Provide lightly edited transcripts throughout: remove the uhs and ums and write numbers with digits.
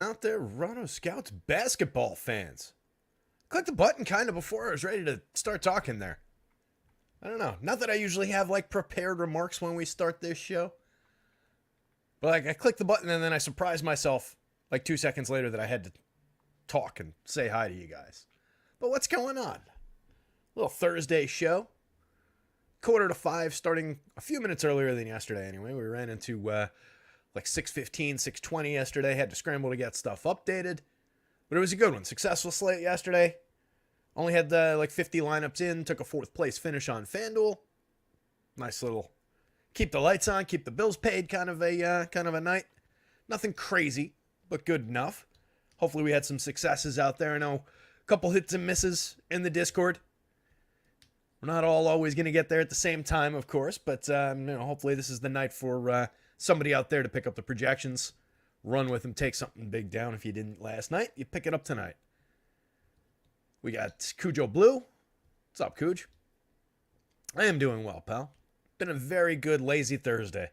Out there, rotoscouts basketball fans. Click the button kind of before I was ready to start talking there. I don't know. Not that I usually have like prepared remarks when we start this show. But like I clicked the button and then I surprised myself like 2 seconds later that I had to talk and say hi to you guys. But what's going on? Little Thursday show. 4:45 starting a few minutes earlier than yesterday anyway. We ran into like 6:15, 6:20 yesterday. Had to scramble to get stuff updated. But it was a good one. Successful slate yesterday. Only had like 50 lineups in. Took a fourth place finish on FanDuel. Nice little keep the lights on, keep the bills paid kind of a night. Nothing crazy, but good enough. Hopefully we had some successes out there. I know a couple hits and misses in the Discord. We're not all always going to get there at the same time, of course, but hopefully this is the night for somebody out there to pick up the projections, run with them, take something big down. If you didn't last night, you pick it up tonight. We got Cujo Blue. What's up, Cuj? I am doing well, pal. Been a very good lazy Thursday.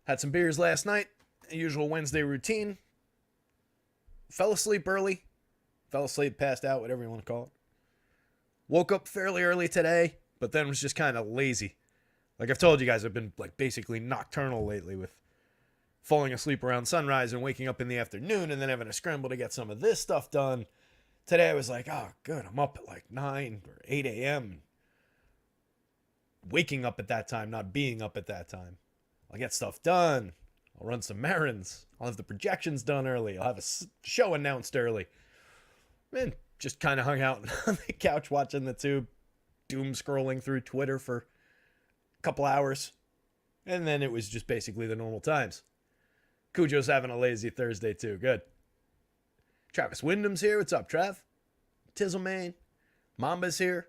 Had some beers last night, usual Wednesday routine. Fell asleep early. Fell asleep, passed out, whatever you want to call it. Woke up fairly early today, but then was just kind of lazy. Like I've told you guys, I've been like basically nocturnal lately with falling asleep around sunrise and waking up in the afternoon and then having to scramble to get some of this stuff done. Today I was like, oh, good. I'm up at like 9 or 8 a.m. Waking up at that time, not being up at that time. I'll get stuff done. I'll run some errands. I'll have the projections done early. I'll have a show announced early. Man, just kind of hung out on the couch watching the tube, doom scrolling through Twitter for a couple hours. And then it was just basically the normal times. Cujo's having a lazy Thursday too. Good. Travis Wyndham's here. What's up, Trav? Tizzle Mamba's here.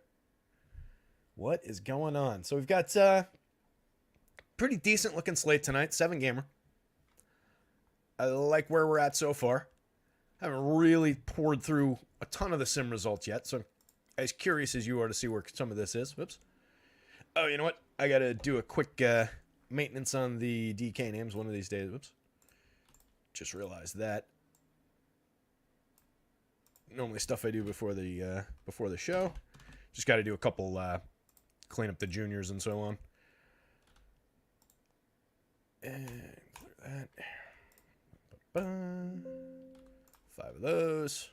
What is going on? So we've got pretty decent looking slate tonight. 7-gamer. I like where we're at so far. Haven't really poured through a ton of the sim results yet, so I'm as curious as you are to see where some of this is. Whoops. Oh, you know what? I got to do a quick maintenance on the DK names one of these days. Whoops. Just realized that. Normally stuff I do before the show. Just got to do a couple clean up the juniors and so on. And clear that. 5 of those.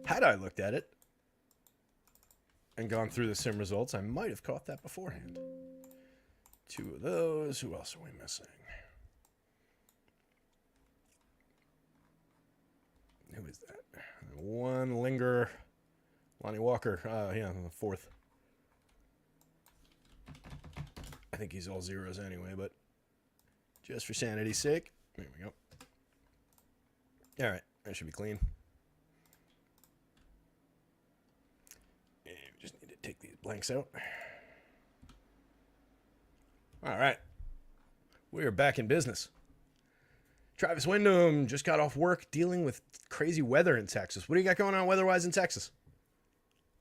Had I looked at it and gone through the sim results, I might have caught that beforehand. 2 of those. Who else are we missing? Who is that? 1 linger. Lonnie Walker. Yeah, the 4th. I think he's all zeros anyway, but just for sanity's sake. There we go. All right, that should be clean. And we just need to take these blanks out. All right. We are back in business. Travis Wyndham just got off work dealing with crazy weather in Texas. What do you got going on weather-wise in Texas?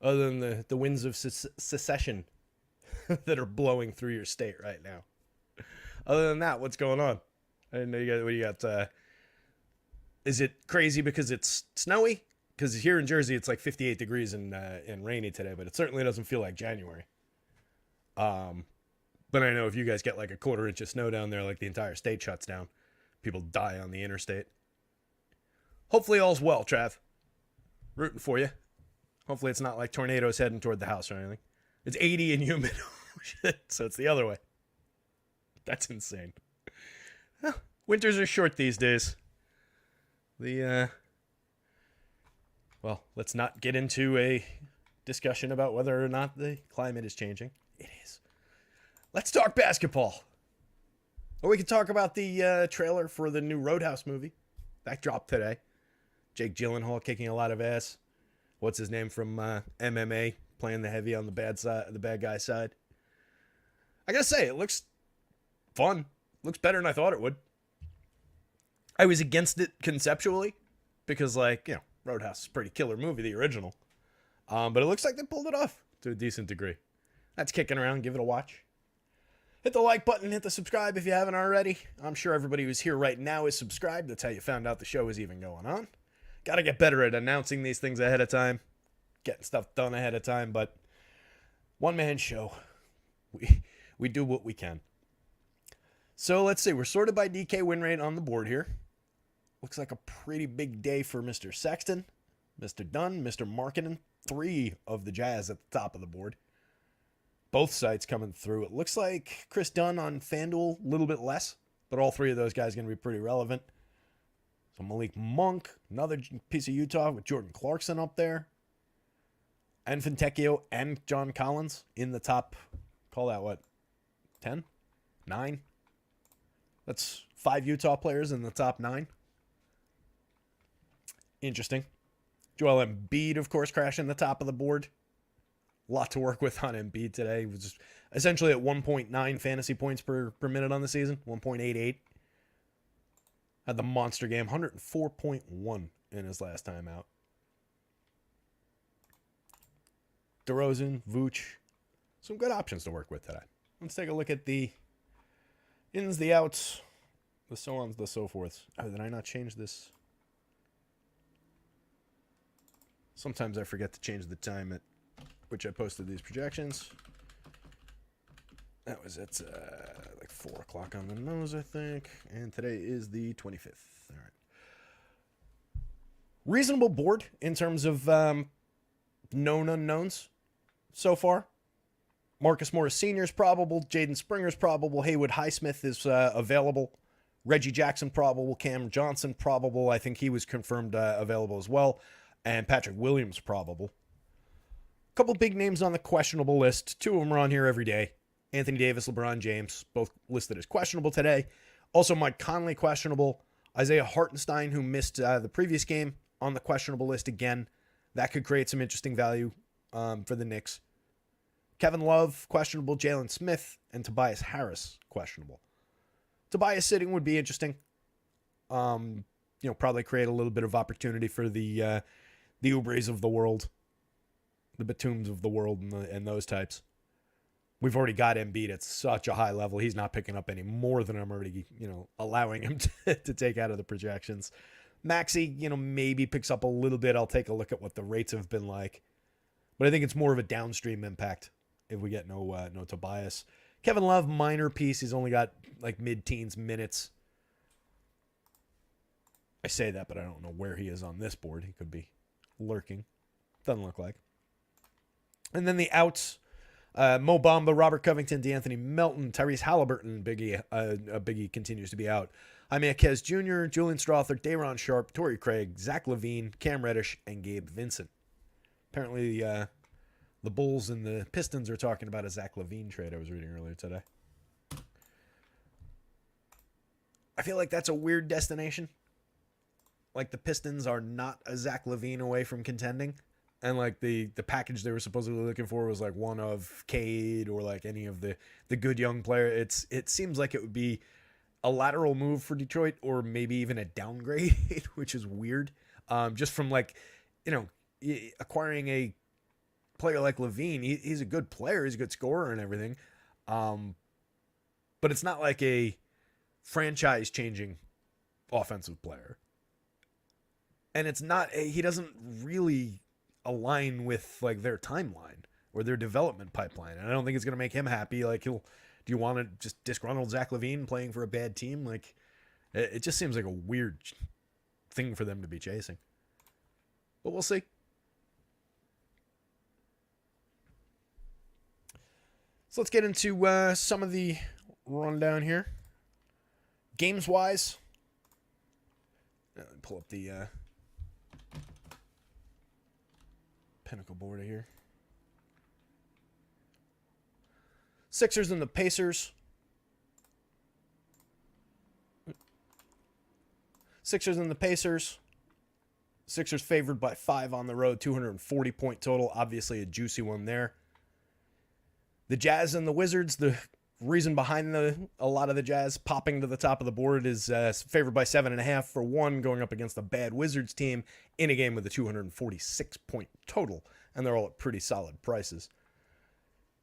Other than the winds of secession that are blowing through your state right now. Other than that, what's going on? I didn't know you got. What do you got? Is it crazy because it's snowy? Because here in Jersey, it's like 58 degrees and rainy today, but it certainly doesn't feel like January. But I know if you guys get like a 1/4 inch of snow down there, like the entire state shuts down. People die on the interstate. Hopefully all's well, Trav. Rooting for you. Hopefully it's not like tornadoes heading toward the house or anything. It's 80 and humid. Shit, so it's the other way. That's insane. Well, winters are short these days. Well, let's not get into a discussion about whether or not the climate is changing. It is. Let's talk basketball. Or we can talk about the trailer for the new Roadhouse movie. That dropped today. Jake Gyllenhaal kicking a lot of ass. What's his name from MMA playing the heavy on the bad side, the bad guy side. I gotta say, it looks fun. Looks better than I thought it would. I was against it conceptually because, like, you know, Roadhouse is a pretty killer movie, the original. But it looks like they pulled it off to a decent degree. That's kicking around. Give it a watch. Hit the like button, hit the subscribe if you haven't already. I'm sure everybody who's here right now is subscribed. That's how you found out the show is even going on. Got to get better at announcing these things ahead of time, getting stuff done ahead of time, but one-man show. We do what we can. So let's see. We're sorted by DK win rate on the board here. Looks like a pretty big day for Mr. Sexton, Mr. Dunn, Mr. Markkinen. 3 of the Jazz at the top of the board. Both sites coming through. It looks like Chris Dunn on FanDuel, a little bit less, but all 3 of those guys are going to be pretty relevant. So Malik Monk, another piece of Utah with Jordan Clarkson up there. And Fontecchio and John Collins in the top, call that what, 10? 9? That's 5 Utah players in the top 9. Interesting. Joel Embiid, of course, crashing the top of the board. A lot to work with on Embiid today. He was essentially at 1.9 fantasy points per minute on the season, 1.88. Had the monster game, 104.1 in his last time out. DeRozan, Vooch, some good options to work with today. Let's take a look at the ins, the outs, the so-ons, the so-forths. Oh, did I not change this? Sometimes I forget to change the time at which I posted these projections. That was at like 4 o'clock on the nose, I think. And today is the 25th. All right. Reasonable board in terms of known unknowns so far. Marcus Morris Sr. is probable. Jaden Springer is probable. Haywood Highsmith is available. Reggie Jackson probable. Cam Johnson probable. I think he was confirmed available as well. And Patrick Williams probable. A couple big names on the questionable list. 2 of them are on here every day. Anthony Davis, LeBron James, both listed as questionable today. Also, Mike Conley questionable. Isaiah Hartenstein, who missed the previous game, on the questionable list again. That could create some interesting value for the Knicks. Kevin Love, questionable. Jalen Smith, and Tobias Harris, questionable. Tobias sitting would be interesting. Probably create a little bit of opportunity for the Oubres of the world, the Batums of the world, and those types. We've already got Embiid at such a high level. He's not picking up any more than I'm already, allowing him to take out of the projections. Maxey, maybe picks up a little bit. I'll take a look at what the rates have been like. But I think it's more of a downstream impact if we get no Tobias. Kevin Love, minor piece. He's only got like mid-teens minutes. I say that, but I don't know where he is on this board. He could be lurking. Doesn't look like. And then the outs. Mo Bamba, Robert Covington, DeAnthony Melton, Tyrese Halliburton, Biggie continues to be out. Jaime Jaquez Jr., Julian Strawther, Day'Ron Sharpe, Torrey Craig, Zach LaVine, Cam Reddish, and Gabe Vincent. Apparently, the Bulls and the Pistons are talking about a Zach LaVine trade I was reading earlier today. I feel like that's a weird destination. Like, the Pistons are not a Zach LaVine away from contending. And, like, the package they were supposedly looking for was, like, one of Cade or, like, any of the good young player. It seems like it would be a lateral move for Detroit or maybe even a downgrade, which is weird. Just from, like, acquiring a player like LaVine. He's a good player. He's a good scorer and everything. But it's not like a franchise-changing offensive player. And it's not, he doesn't really align with like their timeline or their development pipeline. And I don't think it's going to make him happy. Like, do you want to just disgruntled Zach LaVine playing for a bad team? Like, it just seems like a weird thing for them to be chasing. But we'll see. So let's get into some of the rundown here. Games-wise, pull up the Pinnacle board here. Sixers and the Pacers. Sixers and the Pacers. Sixers favored by 5 on the road, 240-point total. Obviously a juicy one there. The Jazz and the Wizards, the reason behind a lot of the Jazz popping to the top of the board is favored by 7.5 for 1, going up against a bad Wizards team in a game with a 246-point total, and they're all at pretty solid prices.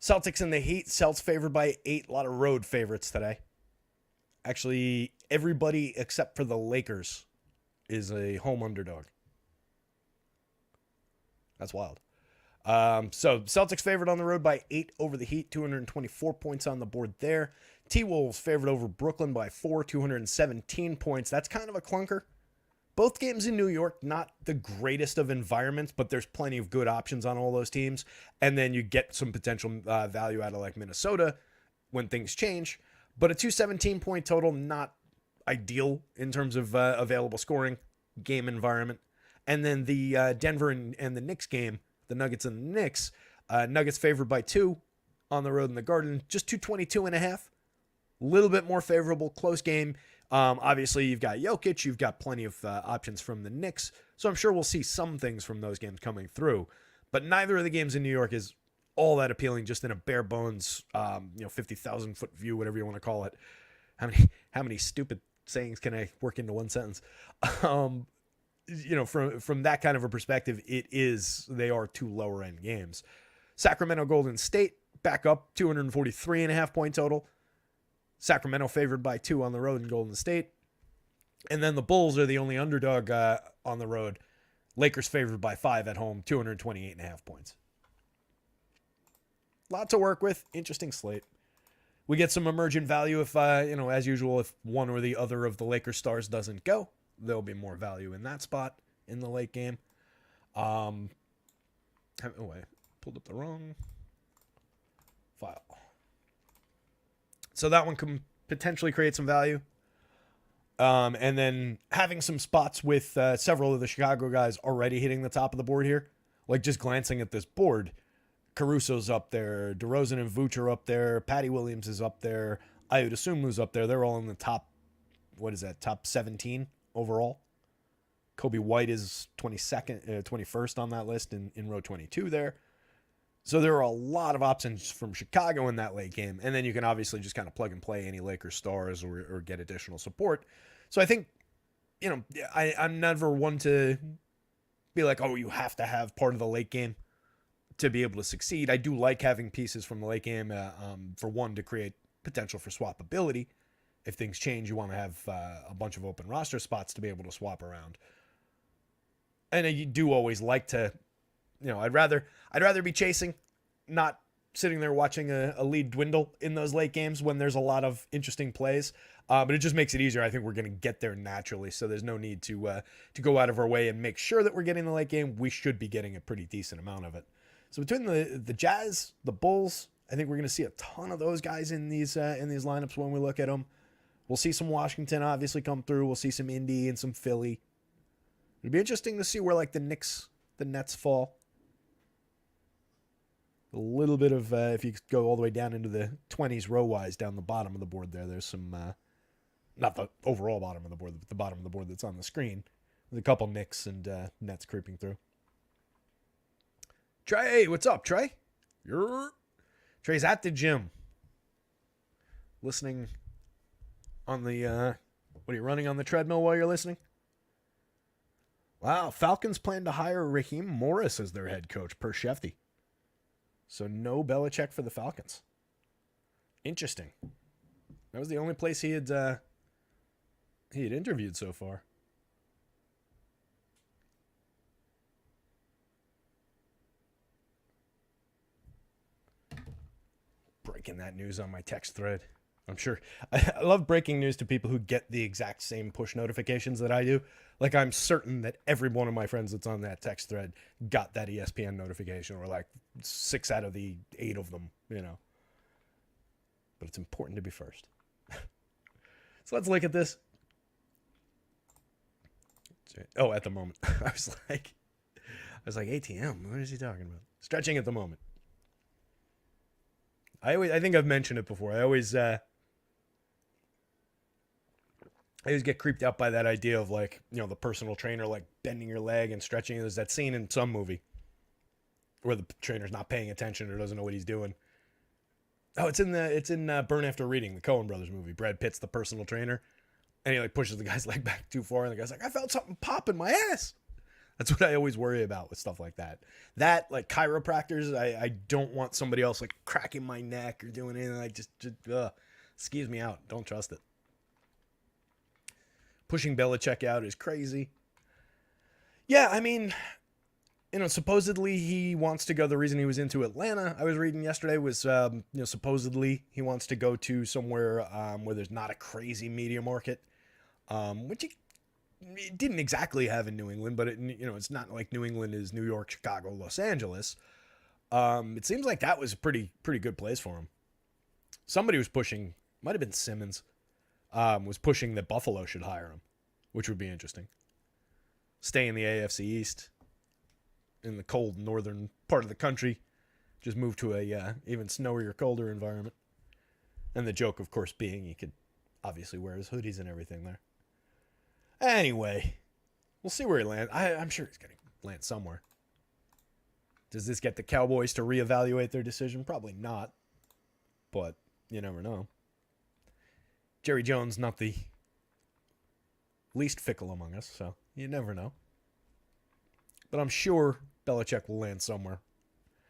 Celtics and the Heat. Celtics favored by 8. A lot of road favorites today. Actually, everybody except for the Lakers is a home underdog. That's wild. So Celtics favored on the road by 8 over the Heat, 224 points on the board there. T-Wolves favored over Brooklyn by 4, 217 points. That's kind of a clunker. Both games in New York, not the greatest of environments, but there's plenty of good options on all those teams. And then you get some potential value out of like Minnesota when things change. But a 217-point total, not ideal in terms of available scoring, game environment. And then the Denver and the Knicks game, the Nuggets and the Knicks. Nuggets favored by 2 on the road in the Garden, just 222.5. A little bit more favorable, close game. Obviously, you've got Jokic. You've got plenty of options from the Knicks. So I'm sure we'll see some things from those games coming through. But neither of the games in New York is all that appealing, just in a bare bones, 50,000-foot view, whatever you want to call it. How many stupid sayings can I work into one sentence? From that kind of a perspective, they are 2 lower end games. Sacramento Golden State back up 243.5 point total. Sacramento favored by 2 on the road in Golden State. And then the Bulls are the only underdog on the road. Lakers favored by 5 at home, 228.5 points. Lot to work with. Interesting slate. We get some emergent value if, as usual, if one or the other of the Lakers stars doesn't go. There'll be more value in that spot in the late game. I pulled up the wrong file. So that one can potentially create some value. And then having some spots with several of the Chicago guys already hitting the top of the board here. Like just glancing at this board, Caruso's up there, DeRozan and Vooch are up there, Patty Williams is up there, Ayo Dosunmu's up there. They're all in the top, top 17 overall. Kobe White is 21st on that list in row 22 there. So there are a lot of options from Chicago in that late game. And then you can obviously just kind of plug and play any Lakers stars or get additional support. So I think, I'm never one to be like, oh, you have to have part of the late game to be able to succeed. I do like having pieces from the late game, for one, to create potential for swappability. If things change, you want to have a bunch of open roster spots to be able to swap around. And you do always like to, I'd rather be chasing, not sitting there watching a lead dwindle in those late games when there's a lot of interesting plays. But it just makes it easier. I think we're going to get there naturally, so there's no need to go out of our way and make sure that we're getting the late game. We should be getting a pretty decent amount of it. So between the Jazz, the Bulls, I think we're going to see a ton of those guys in these lineups when we look at them. We'll see some Washington obviously come through. We'll see some Indy and some Philly. It'll be interesting to see where like the Nets fall. A little bit of, if you go all the way down into the 20s row-wise down the bottom of the board there's some, not the overall bottom of the board, but the bottom of the board that's on the screen. With a couple Knicks and Nets creeping through. Trey, what's up, Trey? Trey's at the gym. Listening on the, what are you running on the treadmill while you're listening? Wow, Falcons plan to hire Raheem Morris as their head coach, per Shefty. So no Belichick for the Falcons. Interesting. That was the only place he had interviewed so far. Breaking that news on my text thread. I'm sure. I love breaking news to people who get the exact same push notifications that I do. Like, I'm certain that every one of my friends that's on that text thread got that ESPN notification, or like 6 out of the 8 of them, But it's important to be first. So let's look at this. Oh, at the moment. I was like, ATM, what is he talking about? Stretching at the moment. I think I've mentioned it before. I always get creeped out by that idea of like, the personal trainer like bending your leg and stretching. There's that scene in some movie where the trainer's not paying attention or doesn't know what he's doing. Oh, it's in Burn After Reading, the Coen Brothers movie. Brad Pitt's the personal trainer, and he like pushes the guy's leg back too far, and the guy's like, "I felt something pop in my ass." That's what I always worry about with stuff like that. That, like chiropractors, I don't want somebody else like cracking my neck or doing anything. I just skews me out. Don't trust it. Pushing Belichick out is crazy. Yeah, I mean, supposedly he wants to go. The reason he was into Atlanta, I was reading yesterday, was, supposedly he wants to go to somewhere where there's not a crazy media market, which he didn't exactly have in New England, but it's not like New England is New York, Chicago, Los Angeles. It seems like that was a pretty good place for him. Somebody was pushing, might have been Simmons, was pushing that Buffalo should hire him, which would be interesting. Stay in the AFC East, in the cold northern part of the country, just move to a even snowier, colder environment. And the joke, of course, being he could obviously wear his hoodies and everything there. Anyway, we'll see where he lands. I'm sure he's going to land somewhere. Does this get the Cowboys to reevaluate their decision? Probably not. But you never know. Jerry Jones, not the least fickle among us, so you never know. But I'm sure Belichick will land somewhere.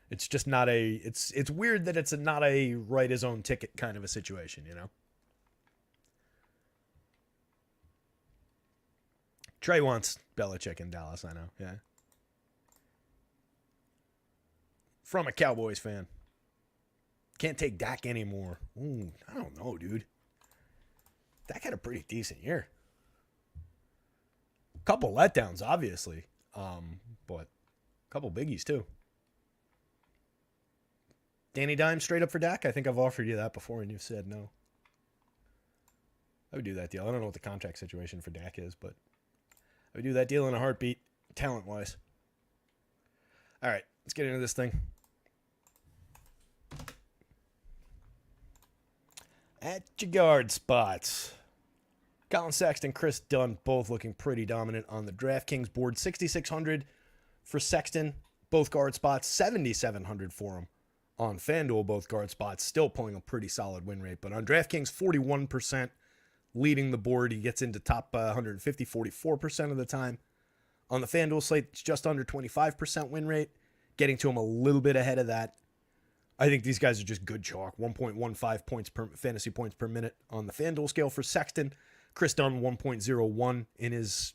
It's just not it's weird that it's not a write his own ticket kind of a situation, Trey wants Belichick in Dallas, I know, yeah. From a Cowboys fan. Can't take Dak anymore. Ooh, I don't know, dude. Dak had a pretty decent year. Couple letdowns, obviously. But a couple biggies, too. Danny Dimes straight up for Dak? I think I've offered you that before and you've said no. I would do that deal. I don't know what the contract situation for Dak is, but I would do that deal in a heartbeat, talent-wise. All right, let's get into this thing. At your guard spots. Colin Sexton, Chris Dunn, both looking pretty dominant on the DraftKings board. 6,600 for Sexton, both guard spots. 7,700 for him on FanDuel, both guard spots. Still pulling a pretty solid win rate. But on DraftKings, 41% leading the board. He gets into top 150, 44% of the time. On the FanDuel slate, it's just under 25% win rate. Getting to him a little bit ahead of that. I think these guys are just good chalk. 1.15 points per fantasy points per minute on the FanDuel scale for Sexton. Chris Dunn, 1.01 in his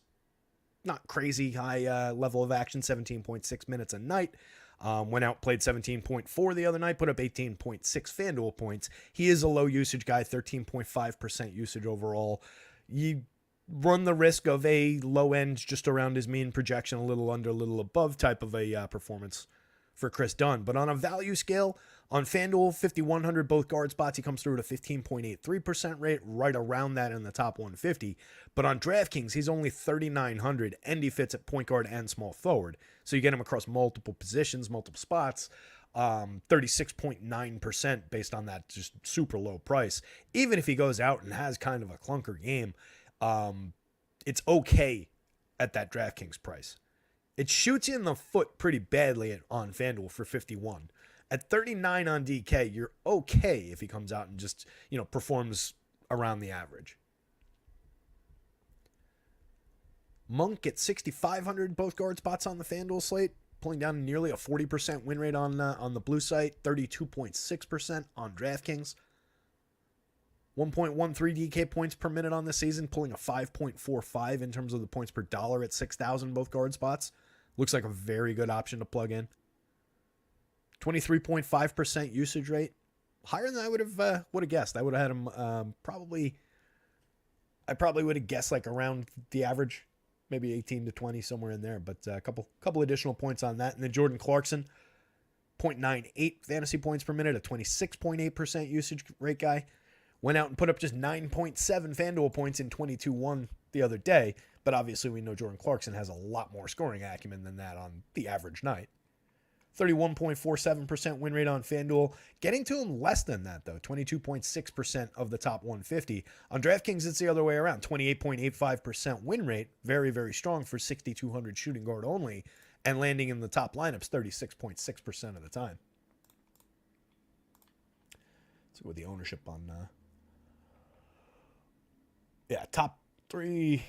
not crazy high level of action, 17.6 minutes a night. Went out, played 17.4 the other night, put up 18.6 FanDuel points. He is a low usage guy, 13.5% usage overall. You run the risk of a low end, just around his mean projection, a little under, a little above type of a performance for Chris Dunn. But on a value scale, on FanDuel, 5,100 both guard spots, he comes through at a 15.83% rate, right around that in the top 150. But on DraftKings, he's only 3,900, and he fits at point guard and small forward. So you get him across multiple positions, multiple spots, 36.9% based on that just super low price. Even if he goes out and has kind of a clunker game, it's okay at that DraftKings price. It shoots you in the foot pretty badly on FanDuel for 51. At 39 on DK, you're okay if he comes out and just, performs around the average. Monk at 6,500, both guard spots on the FanDuel slate, pulling down nearly a 40% win rate on the blue site, 32.6% on DraftKings. 1.13 DK points per minute on the season, pulling a 5.45 in terms of the points per dollar at 6,000 both guard spots. Looks like a very good option to plug in. 23.5% usage rate, higher than I would have guessed. I would have had him I probably would have guessed like around the average, maybe 18 to 20, somewhere in there. But a couple additional points on that. And then Jordan Clarkson, 0.98 fantasy points per minute, a 26.8% usage rate guy. Went out and put up just 9.7 FanDuel points in 22-1 the other day. But obviously we know Jordan Clarkson has a lot more scoring acumen than that on the average night. 31.47% win rate on FanDuel. Getting to him less than that, though. 22.6% of the top 150. On DraftKings, it's the other way around. 28.85% win rate. Very, very strong for 6,200 shooting guard only. And landing in the top lineups 36.6% of the time. Let's go with the ownership on... top 3,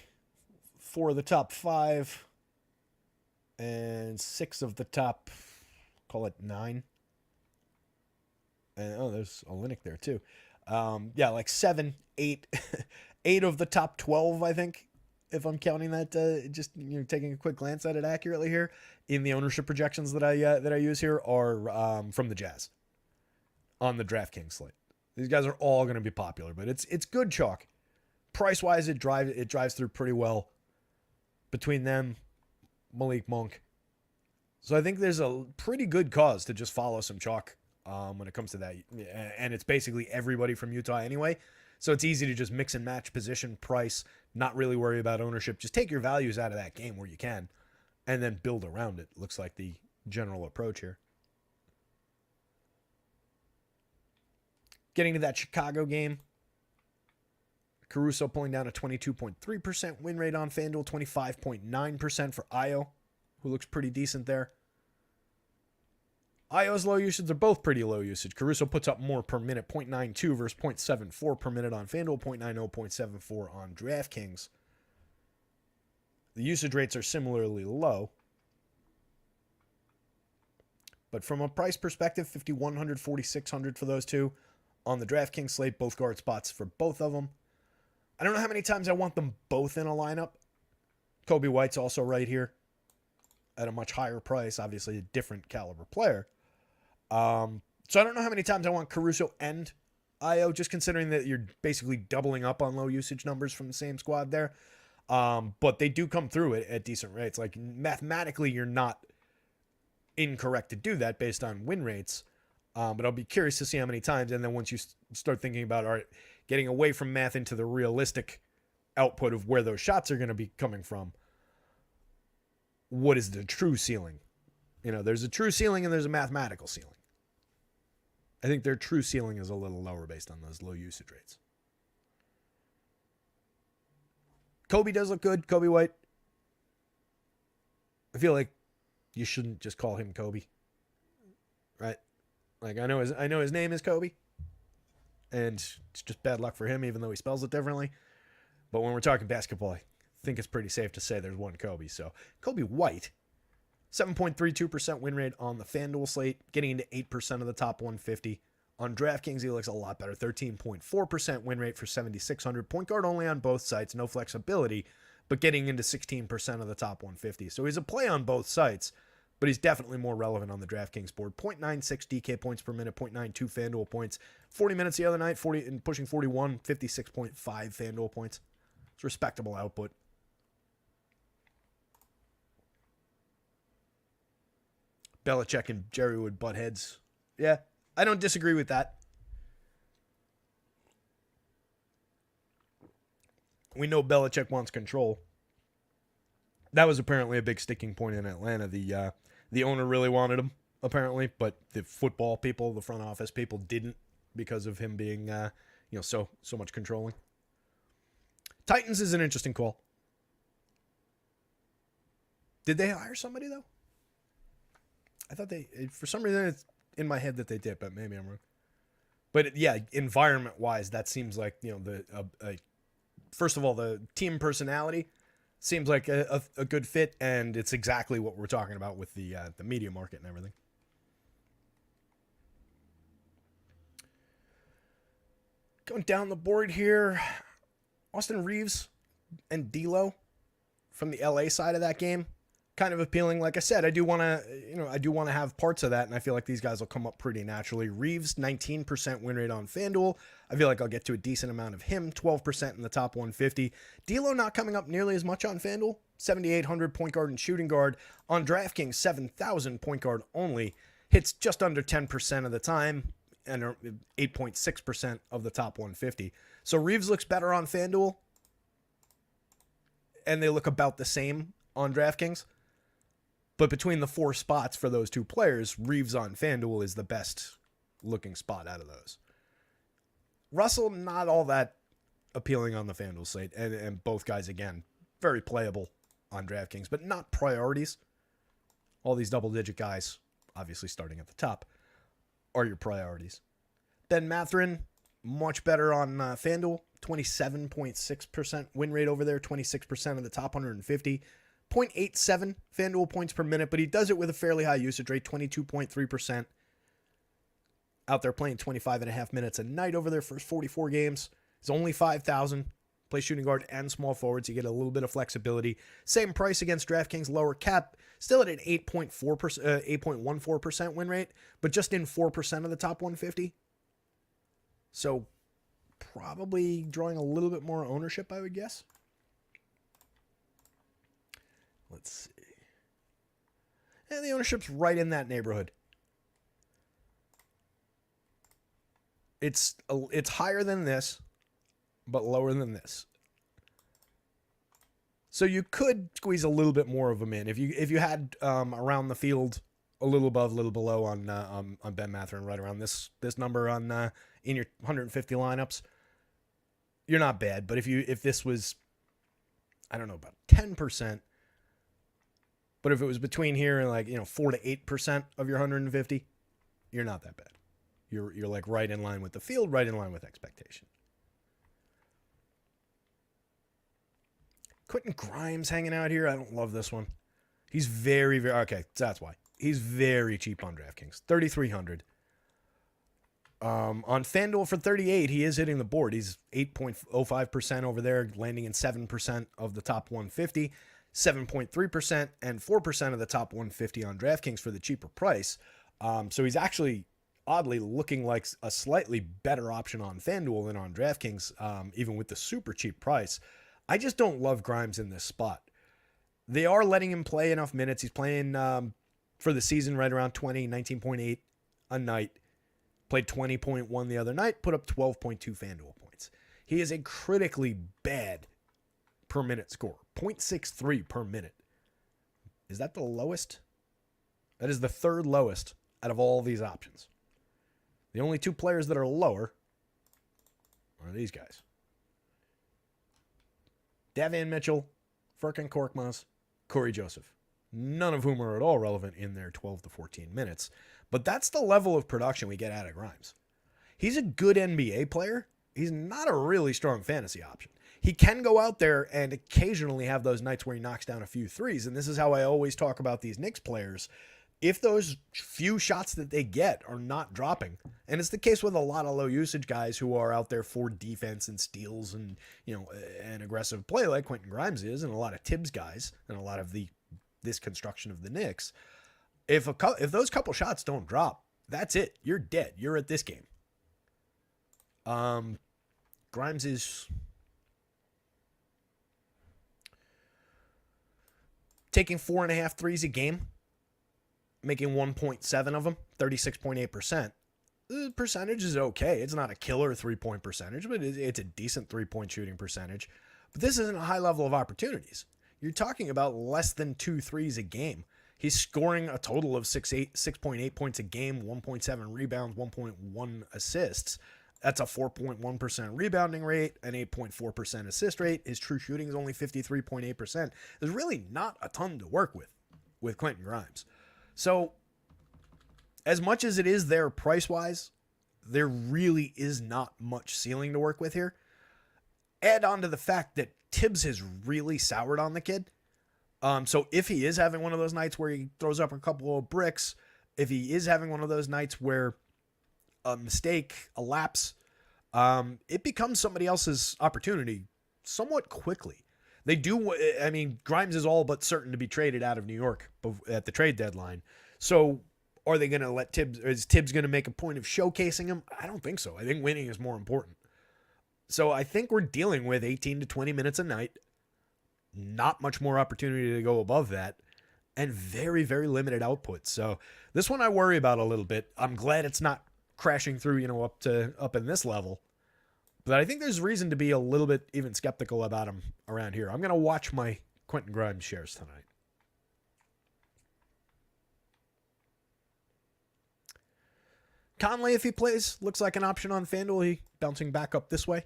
4 of the top 5. and 6 of the top, call it 9. And there's a Linux there too. Yeah, like 7, 8, 8 of the top 12, I think, if I'm counting that. Just taking a quick glance at it accurately here, in the ownership projections that I use here are from the Jazz on the DraftKings slate. These guys are all going to be popular, but it's good chalk. Price wise, it drives through pretty well between them, Malik Monk. So I think there's a pretty good cause to just follow some chalk when it comes to that. And it's basically everybody from Utah anyway. So it's easy to just mix and match position, price, not really worry about ownership. Just take your values out of that game where you can and then build around it. Looks like the general approach here. Getting to that Chicago game, Caruso pulling down a 22.3% win rate on FanDuel, 25.9% for Ayo, who looks pretty decent there. Ayo's low usage are both pretty low usage. Caruso puts up more per minute, 0.92 versus 0.74 per minute on FanDuel, 0.90, 0.74 on DraftKings. The usage rates are similarly low. But from a price perspective, $5,100, $4,600 for those two. On the DraftKings slate, both guard spots for both of them. I don't know how many times I want them both in a lineup. Kobe White's also right here at a much higher price, obviously a different caliber player. So I don't know how many times I want Caruso and Ayo, just considering that you're basically doubling up on low usage numbers from the same squad there. But they do come through at decent rates. Like mathematically, you're not incorrect to do that based on win rates. But I'll be curious to see how many times. And then once you start thinking about, all right, getting away from math into the realistic output of where those shots are going to be coming from, what is the true ceiling? There's a true ceiling and there's a mathematical ceiling. I think their true ceiling is a little lower based on those low usage rates. Kobe does look good. Kobe White. I feel like you shouldn't just call him Kobe, right? Like I know his name is Kobe, and it's just bad luck for him, even though he spells it differently. But when we're talking basketball, I think it's pretty safe to say there's one Kobe. So Kobe White, 7.32% win rate on the FanDuel slate, getting into 8% of the top 150. On DraftKings, he looks a lot better, 13.4% win rate for 7,600. Point guard only on both sites, no flexibility, but getting into 16% of the top 150. So he's a play on both sites, but he's definitely more relevant on the DraftKings board. 0.96 DK points per minute, 0.92 FanDuel points. 40 minutes the other night, 40 and pushing 41, 56.5 FanDuel points. It's respectable output. Belichick and Jerry would butt heads. Yeah, I don't disagree with that. We know Belichick wants control. That was apparently a big sticking point in Atlanta. The owner really wanted him, apparently, but the football people, the front office people, didn't because of him being, so much controlling. Titans is an interesting call. Did they hire somebody though? I thought for some reason, it's in my head that they did, but maybe I'm wrong. But yeah, environment-wise, that seems like first of all, the team personality seems like a good fit, and it's exactly what we're talking about with the media market and everything. Going down the board here, Austin Reeves and D'Lo from the LA side of that game, kind of appealing. Like I said, I do want to have parts of that, and I feel like these guys will come up pretty naturally. Reeves, 19% win rate on FanDuel. I feel like I'll get to a decent amount of him, 12% in the top 150. D'Lo not coming up nearly as much on FanDuel, 7,800 point guard and shooting guard. On DraftKings, 7,000 point guard only. Hits just under 10% of the time and 8.6% of the top 150. So Reeves looks better on FanDuel, and they look about the same on DraftKings. But between the 4 spots for those 2 players, Reeves on FanDuel is the best looking spot out of those. Russell, not all that appealing on the FanDuel slate. And both guys, again, very playable on DraftKings, but not priorities. All these double-digit guys, obviously starting at the top, are your priorities. Ben Mathurin, much better on FanDuel. 27.6% win rate over there, 26% of the top 150. 0.87 FanDuel points per minute, but he does it with a fairly high usage rate, 22.3%. Out there playing 25.5 minutes a night over their first 44 games. It's only 5,000. Play shooting guard and small forwards. You get a little bit of flexibility. Same price against DraftKings, lower cap. Still at an 8.14% win rate, but just in 4% of the top 150. So probably drawing a little bit more ownership, I would guess. Let's see. And the ownership's right in that neighborhood. It's higher than this, but lower than this. So you could squeeze a little bit more of them in if you had around the field a little above, a little below on Ben Mathurin, right around this number on in your 150 lineups. You're not bad, but if this was, I don't know, about 10%, but if it was between here and 4 to 8% of your 150, you're not that bad. You're like right in line with the field, right in line with expectation. Quentin Grimes hanging out here. I don't love this one. He's very, very... Okay, that's why. He's very cheap on DraftKings. 3,300. On FanDuel for 38, he is hitting the board. He's 8.05% over there, landing in 7% of the top 150, 7.3%, and 4% of the top 150 on DraftKings for the cheaper price. So he's actually... oddly looking like a slightly better option on FanDuel than on DraftKings, even with the super cheap price. I just don't love Grimes in this spot. They are letting him play enough minutes. He's playing for the season right around 20, 19.8 a night. Played 20.1 the other night, put up 12.2 FanDuel points. He is a critically bad per minute score, 0.63 per minute. Is that the lowest? That is the third lowest out of all these options. The only two players that are lower are these guys. Davion Mitchell, Furkan Korkmaz, Corey Joseph. None of whom are at all relevant in their 12 to 14 minutes. But that's the level of production we get out of Grimes. He's a good NBA player. He's not a really strong fantasy option. He can go out there and occasionally have those nights where he knocks down a few threes. And this is how I always talk about these Knicks players. If those few shots that they get are not dropping, and it's the case with a lot of low usage guys who are out there for defense and steals and, an aggressive play like Quentin Grimes is, and a lot of Tibbs guys and a lot of this construction of the Knicks. If those couple shots don't drop, that's it. You're dead. You're at this game. Grimes is taking 4.5 threes a game, making 1.7 of them, 36.8%. The percentage is okay. It's not a killer 3-point percentage, but it's a decent 3-point shooting percentage. But this isn't a high level of opportunities. You're talking about less than 2 threes a game. He's scoring a total of 6.8 points a game, 1.7 rebounds, 1.1 assists. That's a 4.1% rebounding rate, an 8.4% assist rate. His true shooting is only 53.8%. There's really not a ton to work with Quentin Grimes. So, as much as it is there price-wise, there really is not much ceiling to work with here. Add on to the fact that Tibbs has really soured on the kid. So if he is having one of those nights where he throws up a couple of bricks, if he is having one of those nights where a mistake, a lapse, it becomes somebody else's opportunity somewhat quickly. Grimes is all but certain to be traded out of New York at the trade deadline. So are they going to let Tibbs, is Tibbs going to make a point of showcasing him? I don't think so. I think winning is more important. So I think we're dealing with 18 to 20 minutes a night, not much more opportunity to go above that, and very, very limited output. So this one I worry about a little bit. I'm glad it's not crashing through, up in this level. But I think there's reason to be a little bit even skeptical about him around here. I'm going to watch my Quentin Grimes shares tonight. Conley, if he plays, looks like an option on FanDuel. He bouncing back up this way.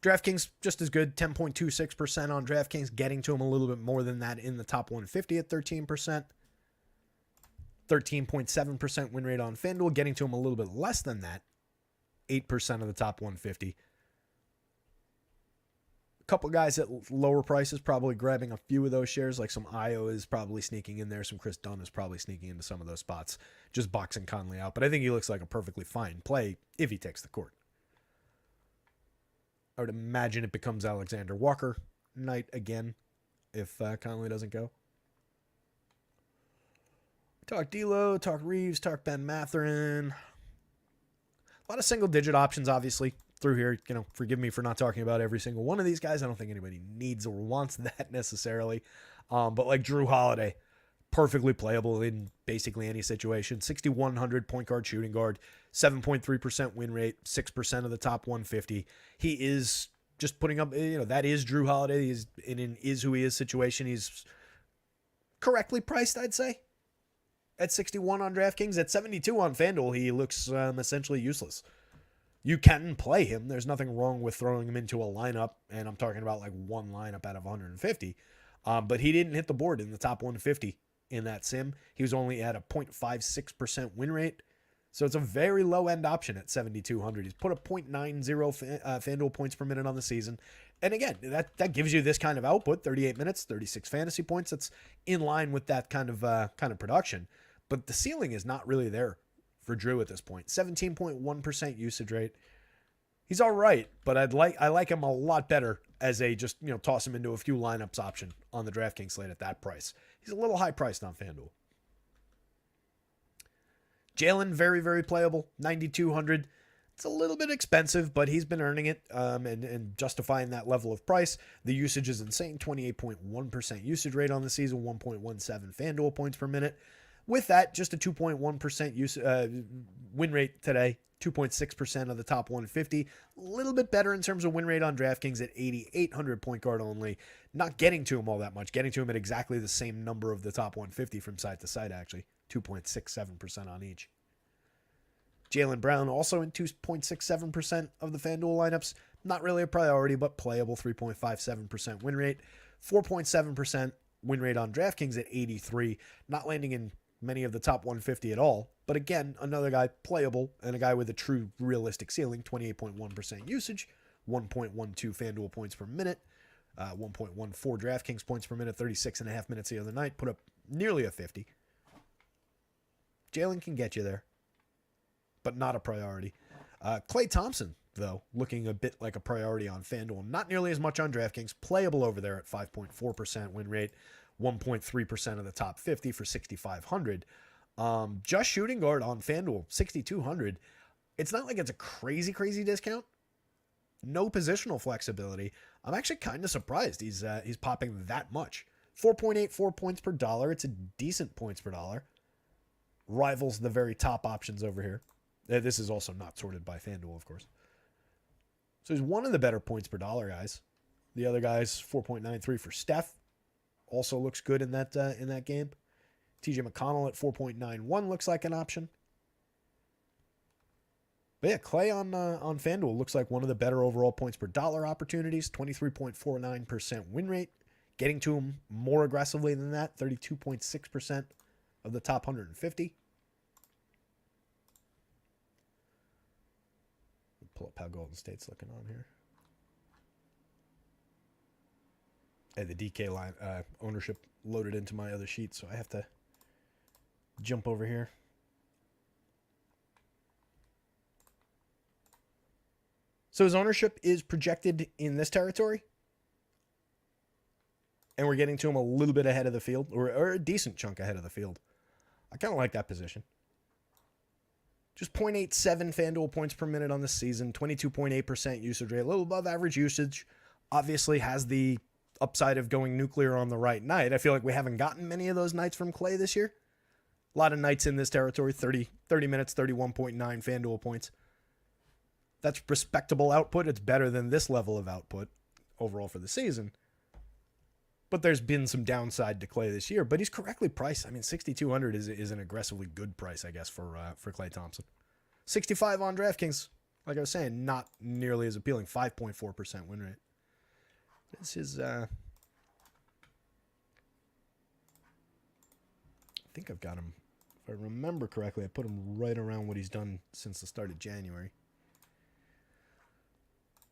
DraftKings, just as good, 10.26% on DraftKings, getting to him a little bit more than that in the top 150 at 13%. 13.7% win rate on FanDuel, getting to him a little bit less than that, 8% of the top 150. couple guys at lower prices probably grabbing a few of those shares, like some Io is probably sneaking in there. Some Chris Dunn is probably sneaking into some of those spots, just boxing Conley out. But I think he looks like a perfectly fine play if he takes the court. I would imagine it becomes Alexander Walker night again if Conley doesn't go. Talk D'Lo, talk Reeves, talk Ben Mathurin. A lot of single-digit options, obviously, through here. You know, forgive me for not talking about every single one of these guys. I don't think anybody needs or wants that necessarily. But like Drew Holiday, perfectly playable in basically any situation. 6,100 point guard, shooting guard, 7.3% win rate, 6% of the top 150. He is just putting up, that is Drew Holiday. He's in an is who he is situation. He's correctly priced, I'd say. At 61 on DraftKings, at 72 on FanDuel, he looks essentially useless. You can play him. There's nothing wrong with throwing him into a lineup, and I'm talking about like one lineup out of 150. But he didn't hit the board in the top 150 in that sim. He was only at a 0.56% win rate. So it's a very low-end option at 7,200. He's put a 0.90 FanDuel points per minute on the season. And again, that gives you this kind of output, 38 minutes, 36 fantasy points. That's in line with that kind of production. But the ceiling is not really there for Drew at this point. 17.1% usage rate. He's all right, but I like him a lot better as a just, toss him into a few lineups option on the DraftKings slate at that price. He's a little high priced on FanDuel. Jalen, very, very playable, 9,200. It's a little bit expensive, but he's been earning it and justifying that level of price. The usage is insane, 28.1% usage rate on the season, 1.17 FanDuel points per minute. With that, just a 2.1% win rate today, 2.6% of the top 150. A little bit better in terms of win rate on DraftKings at 8,800 point guard only. Not getting to him all that much. Getting to him at exactly the same number of the top 150 from side to side, actually. 2.67% on each. Jaylen Brown also in 2.67% of the FanDuel lineups. Not really a priority, but playable, 3.57% win rate. 4.7% win rate on DraftKings at 83. Not landing in many of the top 150 at all. But again, another guy playable and a guy with a true realistic ceiling, 28.1% usage, 1.12 FanDuel points per minute, 1.14 DraftKings points per minute, 36.5 minutes the other night, put up nearly a 50. Jalen can get you there, but not a priority. Klay Thompson, though, looking a bit like a priority on FanDuel. Not nearly as much on DraftKings. Playable over there at 5.4% win rate, 1.3% of the top 50 for 6,500. Just shooting guard on FanDuel, 6,200. It's not like it's a crazy, crazy discount. No positional flexibility. I'm actually kind of surprised he's popping that much. 4.84 points per dollar. It's a decent points per dollar. Rivals the very top options over here. This is also not sorted by FanDuel, of course. So he's one of the better points per dollar guys. The other guy's 4.93 for Steph. Also looks good in that game. TJ McConnell at 4.91 looks like an option. But yeah, Klay on FanDuel looks like one of the better overall points per dollar opportunities. 23.49% win rate. Getting to him more aggressively than that. 32.6% of the top 150. Pull up how Golden State's looking on here. I had the DK line ownership loaded into my other sheet, so I have to jump over here. So his ownership is projected in this territory. And we're getting to him a little bit ahead of the field, or a decent chunk ahead of the field. I kind of like that position. Just 0.87 FanDuel points per minute on the season, 22.8% usage rate, a little above average usage. Obviously has the upside of going nuclear on the right night. I feel like we haven't gotten many of those nights from Klay this year. A lot of nights in this territory, 30 minutes, 31.9 FanDuel points. That's respectable output. It's better than this level of output overall for the season. But there's been some downside to Klay this year, but he's correctly priced. I mean, 6,200 is an aggressively good price, I guess, for Klay Thompson. 65 on DraftKings, like I was saying, not nearly as appealing. 5.4% win rate. This is, I think I've got him. If I remember correctly, I put him right around what he's done since the start of January.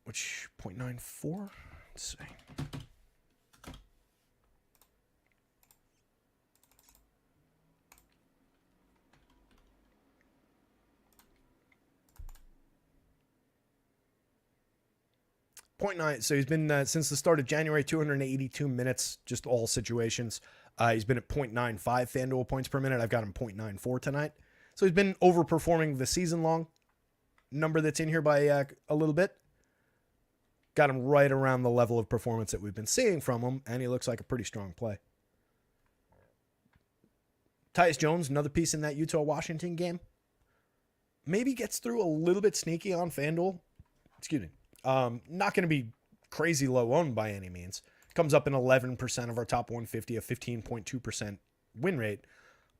Which, 0.94? Let's see. .9. So he's been since the start of January, 282 minutes, just all situations. He's been at 0.95 FanDuel points per minute. I've got him 0.94 tonight. So he's been overperforming the season long number that's in here by a little bit. Got him right around the level of performance that we've been seeing from him, and he looks like a pretty strong play. Tyus Jones, another piece in that Utah-Washington game. Maybe gets through a little bit sneaky on FanDuel. Excuse me. Not going to be crazy low owned by any means. Comes up in 11% of our top 150, a 15.2% win rate.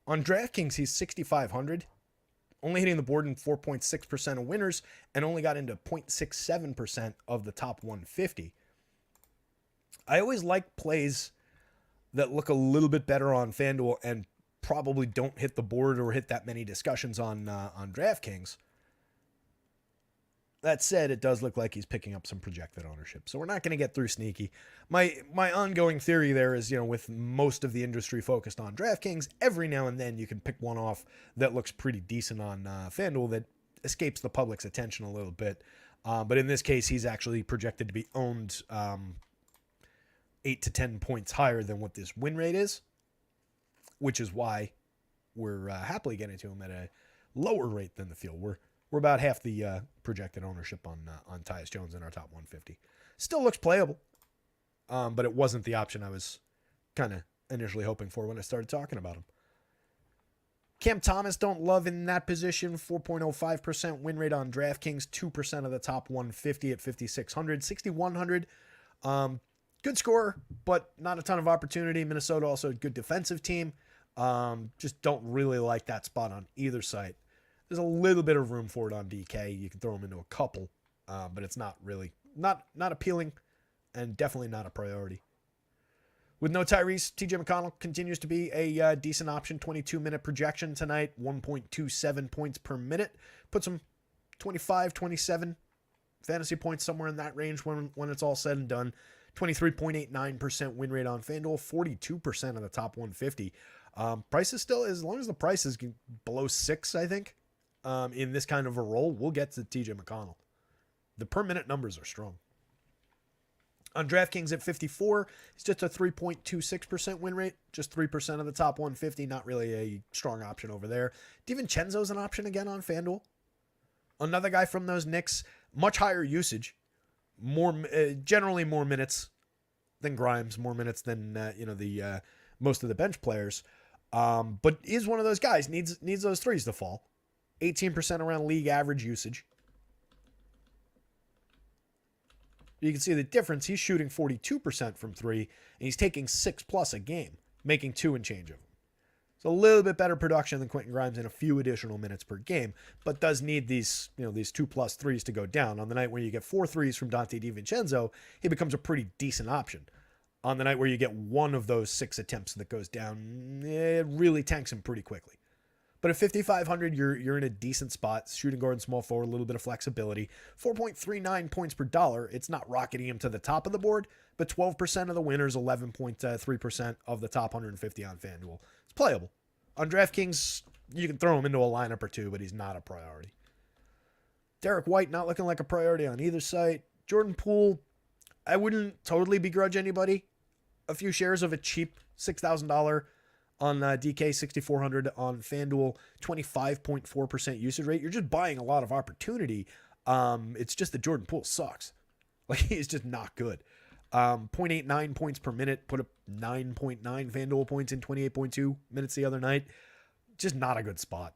On DraftKings, he's 6,500, only hitting the board in 4.6% of winners, and only got into 0.67% of the top 150. I always like plays that look a little bit better on FanDuel and probably don't hit the board or hit that many discussions on DraftKings. That said, it does look like he's picking up some projected ownership. So we're not going to get through sneaky. My ongoing theory there is, with most of the industry focused on DraftKings, every now and then you can pick one off that looks pretty decent on FanDuel that escapes the public's attention a little bit. But in this case, he's actually projected to be owned 8 to 10 points higher than what this win rate is, which is why we're happily getting to him at a lower rate than the field. We're about half the projected ownership on Tyus Jones in our top 150. Still looks playable, but it wasn't the option I was kind of initially hoping for when I started talking about him. Cam Thomas, don't love in that position. 4.05% win rate on DraftKings, 2% of the top 150 at 5,600, 6,100. Good score, but not a ton of opportunity. Minnesota also a good defensive team. Just don't really like that spot on either site. There's a little bit of room for it on DK. You can throw him into a couple, but it's not really, not appealing and definitely not a priority. With no Tyrese, TJ McConnell continues to be a decent option. 22-minute projection tonight, 1.27 points per minute. Puts him 25, 27 fantasy points, somewhere in that range when it's all said and done. 23.89% win rate on FanDuel, 42% of the top 150. Price is still, as long as the price is below 6, I think, in this kind of a role, we'll get to TJ McConnell. The per minute numbers are strong. On DraftKings at 54, it's just a 3.26% win rate, just 3% of the top 150. Not really a strong option over there. DiVincenzo's an option again on FanDuel. Another guy from those Knicks, much higher usage, generally more minutes than Grimes, more minutes than the most of the bench players. But is one of those guys, needs those threes to fall. 18% around league average usage. You can see the difference. He's shooting 42% from three, and he's taking 6+ a game, making 2 and change of them. It's a little bit better production than Quentin Grimes and a few additional minutes per game, but does need these 2+ threes to go down. On the night where you get 4 threes from Dante DiVincenzo, he becomes a pretty decent option. On the night where you get one of those 6 attempts that goes down, it really tanks him pretty quickly. But at 5,500, you're in a decent spot. Shooting guard and small forward, a little bit of flexibility. 4.39 points per dollar. It's not rocketing him to the top of the board, but 12% of the winners, 11.3% of the top 150 on FanDuel. It's playable. On DraftKings, you can throw him into a lineup or two, but he's not a priority. Derek White, not looking like a priority on either site. Jordan Poole, I wouldn't totally begrudge anybody a few shares of a cheap $6,000 on DK, 6,400 on FanDuel, 25.4% usage rate. You're just buying a lot of opportunity. It's just that Jordan Poole sucks. Like, he's just not good. 0.89 points per minute, put up 9.9 FanDuel points in 28.2 minutes the other night. Just not a good spot.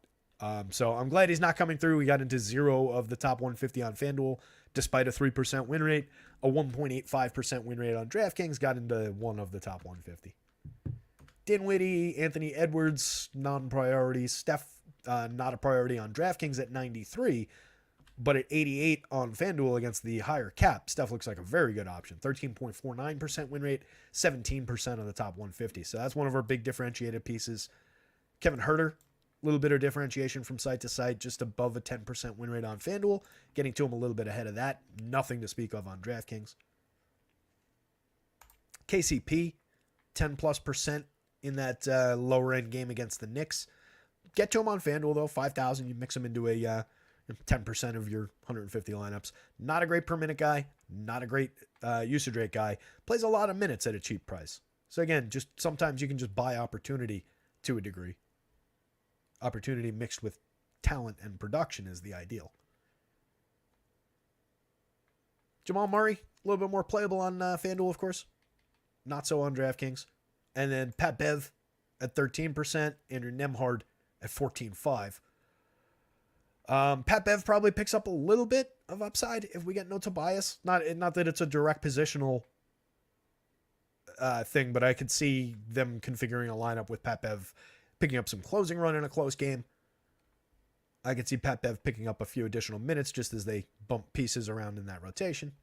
So I'm glad he's not coming through. We got into 0 of the top 150 on FanDuel, despite a 3% win rate. A 1.85% win rate on DraftKings, got into 1 of the top 150. Dinwiddie, Anthony Edwards, non-priority. Steph, not a priority on DraftKings at 93, but at 88 on FanDuel against the higher cap. Steph looks like a very good option. 13.49% win rate, 17% of the top 150. So that's one of our big differentiated pieces. Kevin Huerter, a little bit of differentiation from site to site, just above a 10% win rate on FanDuel. Getting to him a little bit ahead of that. Nothing to speak of on DraftKings. KCP, 10+% in that lower end game against the Knicks. Get to him on FanDuel, though. 5,000. You mix him into a 10% of your 150 lineups. Not a great per minute guy. Not a great usage rate guy. Plays a lot of minutes at a cheap price. So again, just sometimes you can just buy opportunity to a degree. Opportunity mixed with talent and production is the ideal. Jamal Murray, a little bit more playable on FanDuel, of course. Not so on DraftKings. And then Pat Bev at 13%. Andrew Nembhard at 14.5. Pat Bev probably picks up a little bit of upside if we get no Tobias. Not that it's a direct positional thing, but I could see them configuring a lineup with Pat Bev picking up some closing run in a close game. I could see Pat Bev picking up a few additional minutes just as they bump pieces around in that rotation.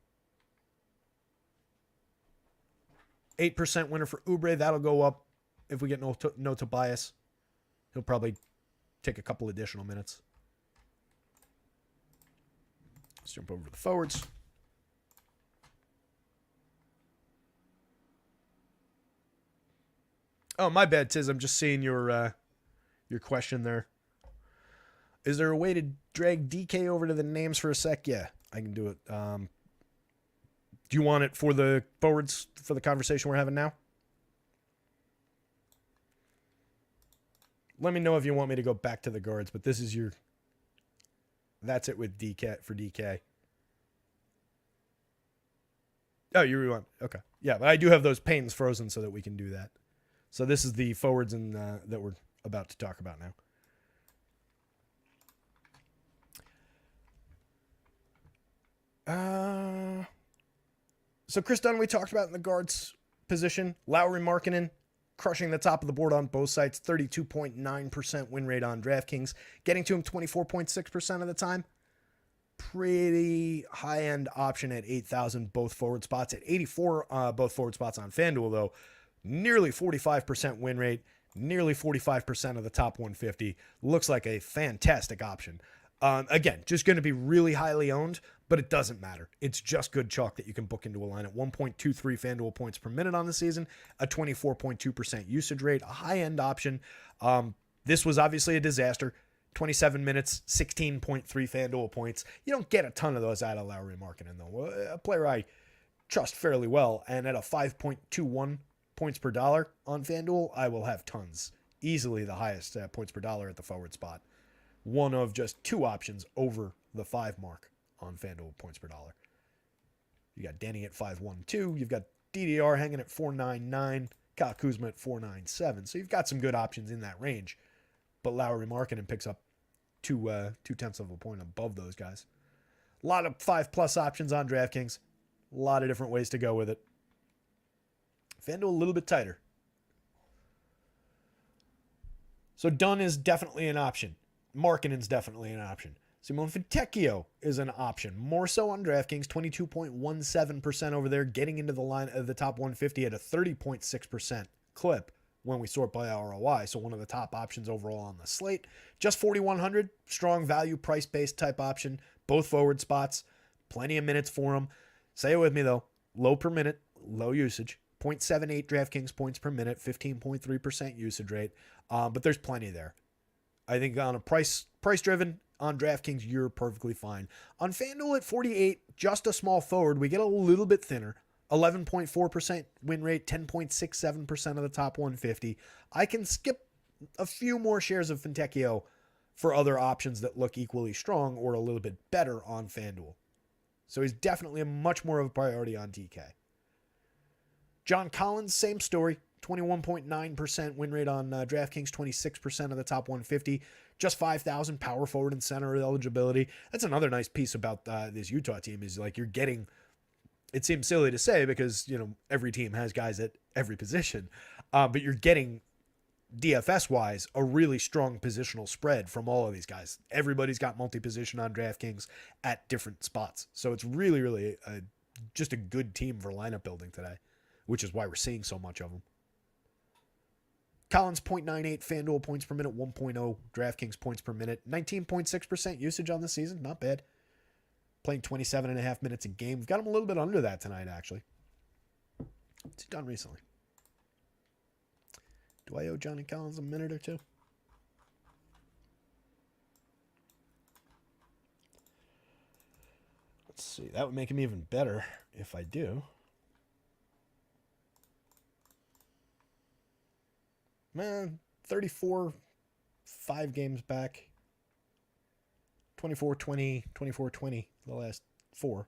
8% winner for Oubre. That'll go up if we get no Tobias. He'll probably take a couple additional minutes. Let's jump over to the forwards. Oh, my bad, Tiz. I'm just seeing your question there. Is there a way to drag DK over to the names for a sec? Yeah, I can do it. Do you want it for the forwards for the conversation we're having now? Let me know if you want me to go back to the guards, but this is your... That's it with DK for DK. Oh, you want... Okay. Yeah, but I do have those panes frozen so that we can do that. So this is the forwards and that we're about to talk about now. So Chris Dunn, we talked about in the guards position. Lauri Markkanen crushing the top of the board on both sides. 32.9% win rate on DraftKings. Getting to him 24.6% of the time. Pretty high-end option at 8,000 both forward spots. At 84 both forward spots on FanDuel, though. Nearly 45% win rate. Nearly 45% of the top 150. Looks like a fantastic option. Again, just going to be really highly owned, but it doesn't matter. It's just good chalk that you can book into a line at 1.23 FanDuel points per minute on the season, a 24.2% usage rate, a high-end option. This was obviously a disaster. 27 minutes, 16.3 FanDuel points. You don't get a ton of those out of Lauri Markkanen, though. A player I trust fairly well, and at a 5.21 points per dollar on FanDuel, I will have tons. Easily the highest points per dollar at the forward spot. One of just two options over the 5 mark on FanDuel points per dollar. You got Danny at 5.12. You've got DDR hanging at 4.99. Kyle Kuzma at 4.97. So you've got some good options in that range. But Lauri Markkanen picks up 2/10 of a point above those guys. A lot of 5+ options on DraftKings. A lot of different ways to go with it. FanDuel a little bit tighter. So Dunn is definitely an option. Markkanen's definitely an option. Simone Fontecchio is an option. More so on DraftKings, 22.17% over there, getting into the line of the top 150 at a 30.6% clip when we sort by ROI. So one of the top options overall on the slate. Just 4,100, strong value, price-based type option. Both forward spots, plenty of minutes for them. Say it with me though, low per minute, low usage. 0.78 DraftKings points per minute, 15.3% usage rate. But there's plenty there. I think on a price-driven, on DraftKings, you're perfectly fine. On FanDuel at 48, just a small forward, we get a little bit thinner. 11.4% win rate, 10.67% of the top 150. I can skip a few more shares of Fontecchio for other options that look equally strong or a little bit better on FanDuel. So he's definitely a much more of a priority on DK. John Collins, same story. 21.9% win rate on DraftKings, 26% of the top 150. Just 5,000 power forward and center eligibility. That's another nice piece about this Utah team is like you're getting, it seems silly to say because, you know, every team has guys at every position, but you're getting DFS-wise a really strong positional spread from all of these guys. Everybody's got multi-position on DraftKings at different spots. So it's really, really just a good team for lineup building today, which is why we're seeing so much of them. Collins, 0.98 FanDuel points per minute, 1.0 DraftKings points per minute, 19.6% usage on the season. Not bad. Playing 27.5 minutes a game. We've got him a little bit under that tonight, actually. What's he done recently? Do I owe Johnny Collins a minute or two? Let's see. That would make him even better if I do. Man, 34, 5 games back. 24-20, 24-20 the last 4.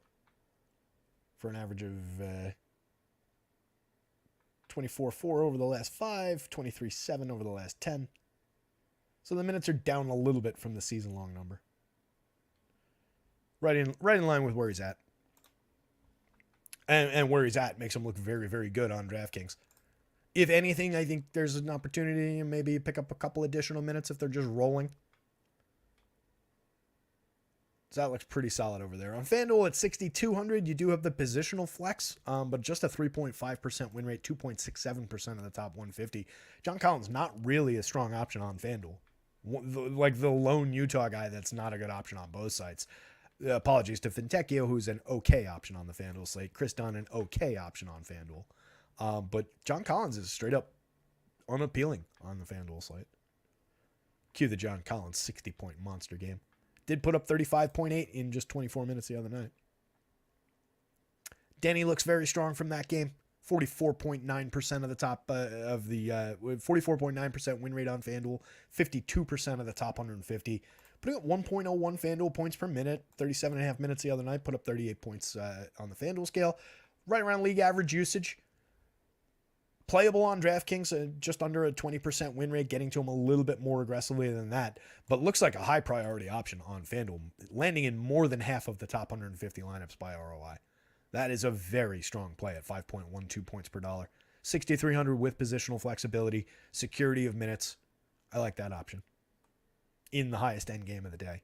For an average of 24-4 over the last 5, 23-7 over the last 10. So the minutes are down a little bit from the season-long number. Right in line with where he's at. And where he's at makes him look very, very good on DraftKings. If anything, I think there's an opportunity to maybe pick up a couple additional minutes if they're just rolling. So that looks pretty solid over there. On FanDuel at 6,200, you do have the positional flex, but just a 3.5% win rate, 2.67% of the top 150. John Collins, not really a strong option on FanDuel. Like the lone Utah guy that's not a good option on both sites. Apologies to Fintechio, who's an okay option on the FanDuel slate. Chris Dunn, an okay option on FanDuel. But John Collins is straight up unappealing on the FanDuel slate. Cue the John Collins 60-point monster game. Did put up 35.8 in just 24 minutes the other night. Denny looks very strong from that game. 44.9% of the top 44.9% win rate on FanDuel. 52% of the top 150. Putting up 1.01 FanDuel points per minute. 37.5 minutes the other night. Put up 38 points on the FanDuel scale. Right around league average usage. Playable on DraftKings, just under a 20% win rate, getting to him a little bit more aggressively than that, but looks like a high priority option on FanDuel, landing in more than half of the top 150 lineups by ROI. That is a very strong play at 5.12 points per dollar. 6,300 with positional flexibility, security of minutes. I like that option. In the highest end game of the day,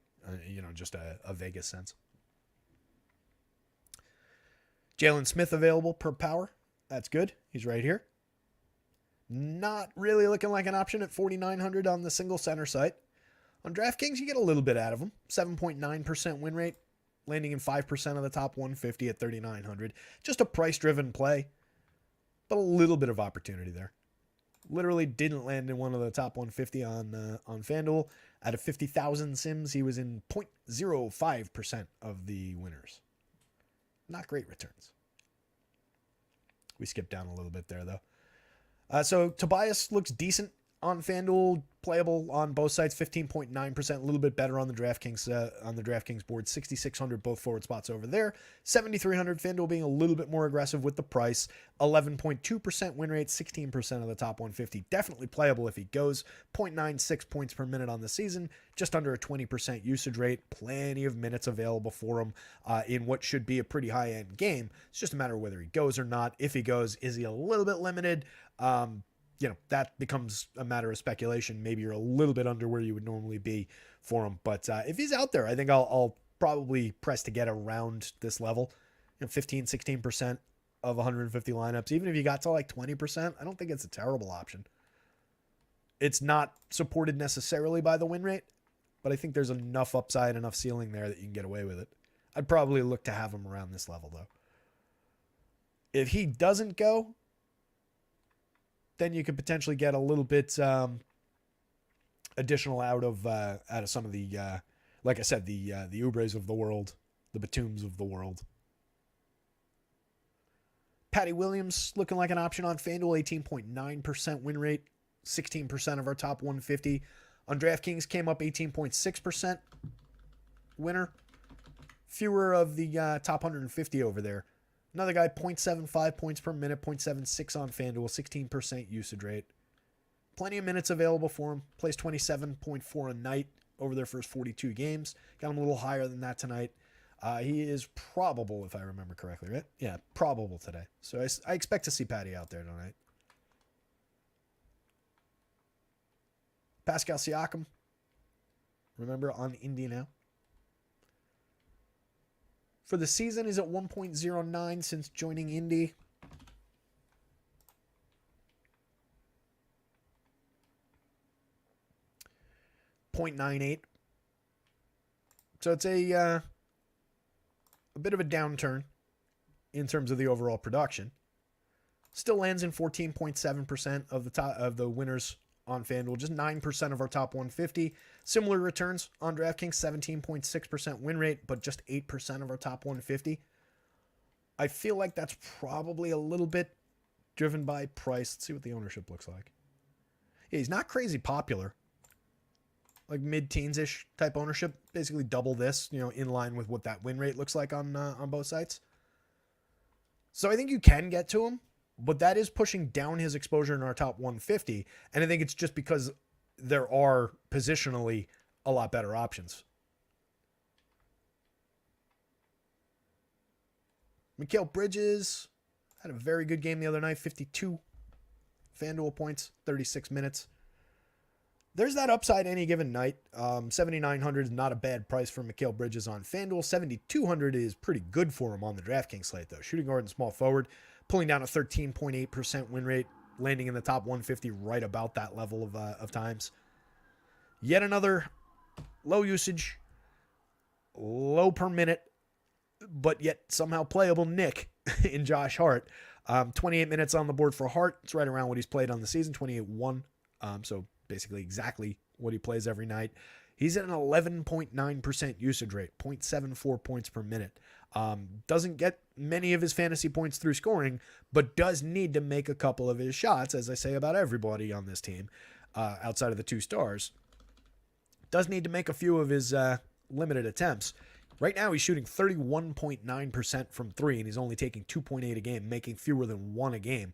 just a Vegas sense. Jalen Smith available per power. That's good. He's right here. Not really looking like an option at 4,900 on the single center site. On DraftKings, you get a little bit out of him. 7.9% win rate, landing in 5% of the top 150 at 3,900. Just a price-driven play, but a little bit of opportunity there. Literally didn't land in one of the top 150 on FanDuel. Out of 50,000 sims, he was in 0.05% of the winners. Not great returns. We skipped down a little bit there, though. So Tobias looks decent on FanDuel, playable on both sides, 15.9%, a little bit better on the DraftKings board, 6,600 both forward spots over there, 7,300 FanDuel being a little bit more aggressive with the price, 11.2% win rate, 16% of the top 150, definitely playable if he goes, 0.96 points per minute on the season, just under a 20% usage rate, plenty of minutes available for him in what should be a pretty high-end game. It's just a matter of whether he goes or not. If he goes, is he a little bit limited? That becomes a matter of speculation. Maybe you're a little bit under where you would normally be for him. But if he's out there, I think I'll probably press to get around this level. 15, 16% of 150 lineups. Even if you got to like 20%, I don't think it's a terrible option. It's not supported necessarily by the win rate, but I think there's enough upside, enough ceiling there that you can get away with it. I'd probably look to have him around this level, though. If he doesn't go, then you could potentially get a little bit additional out of some of the, like I said, the Ubres of the world, the Batums of the world. Patty Williams looking like an option on FanDuel, 18.9% win rate, 16% of our top 150. On DraftKings came up 18.6% winner. Fewer of the top 150 over there. Another guy, 0.75 points per minute, 0.76 on FanDuel, 16% usage rate. Plenty of minutes available for him. Plays 27.4 a night over their first 42 games. Got him a little higher than that tonight. He is probable, if I remember correctly, right? Yeah, probable today. So I expect to see Patty out there tonight. Pascal Siakam, remember, on Indy now. For the season, he's at 1.09 since joining Indy. .98. So it's a bit of a downturn in terms of the overall production. Still lands in 14.7% of the top of the winners on FanDuel, just 9% of our top 150. Similar returns on DraftKings, 17.6% win rate, but just 8% of our top 150. I feel like that's probably a little bit driven by price. Let's see what the ownership looks like. Yeah, he's not crazy popular. Like mid-teens-ish type ownership, basically double this, in line with what that win rate looks like on both sites. So I think you can get to him, but that is pushing down his exposure in our top 150, and I think it's just because there are positionally a lot better options. Mikal Bridges had a very good game the other night, 52 FanDuel points, 36 minutes. There's that upside any given night. 7,900 is not a bad price for Mikal Bridges on FanDuel. 7,200 is pretty good for him on the DraftKings slate, though. Shooting guard and small forward, pulling down a 13.8% win rate, landing in the top 150 right about that level of times. Yet another low usage, low per minute, but yet somehow playable Nick in Josh Hart. 28 minutes on the board for Hart. It's right around what he's played on the season, 28-1. So basically exactly what he plays every night. He's at an 11.9% usage rate, 0.74 points per minute. Doesn't get many of his fantasy points through scoring, but does need to make a couple of his shots, as I say about everybody on this team, outside of the 2 stars. Does need to make a few of his limited attempts. Right now, he's shooting 31.9% from 3, and he's only taking 2.8 a game, making fewer than 1 a game.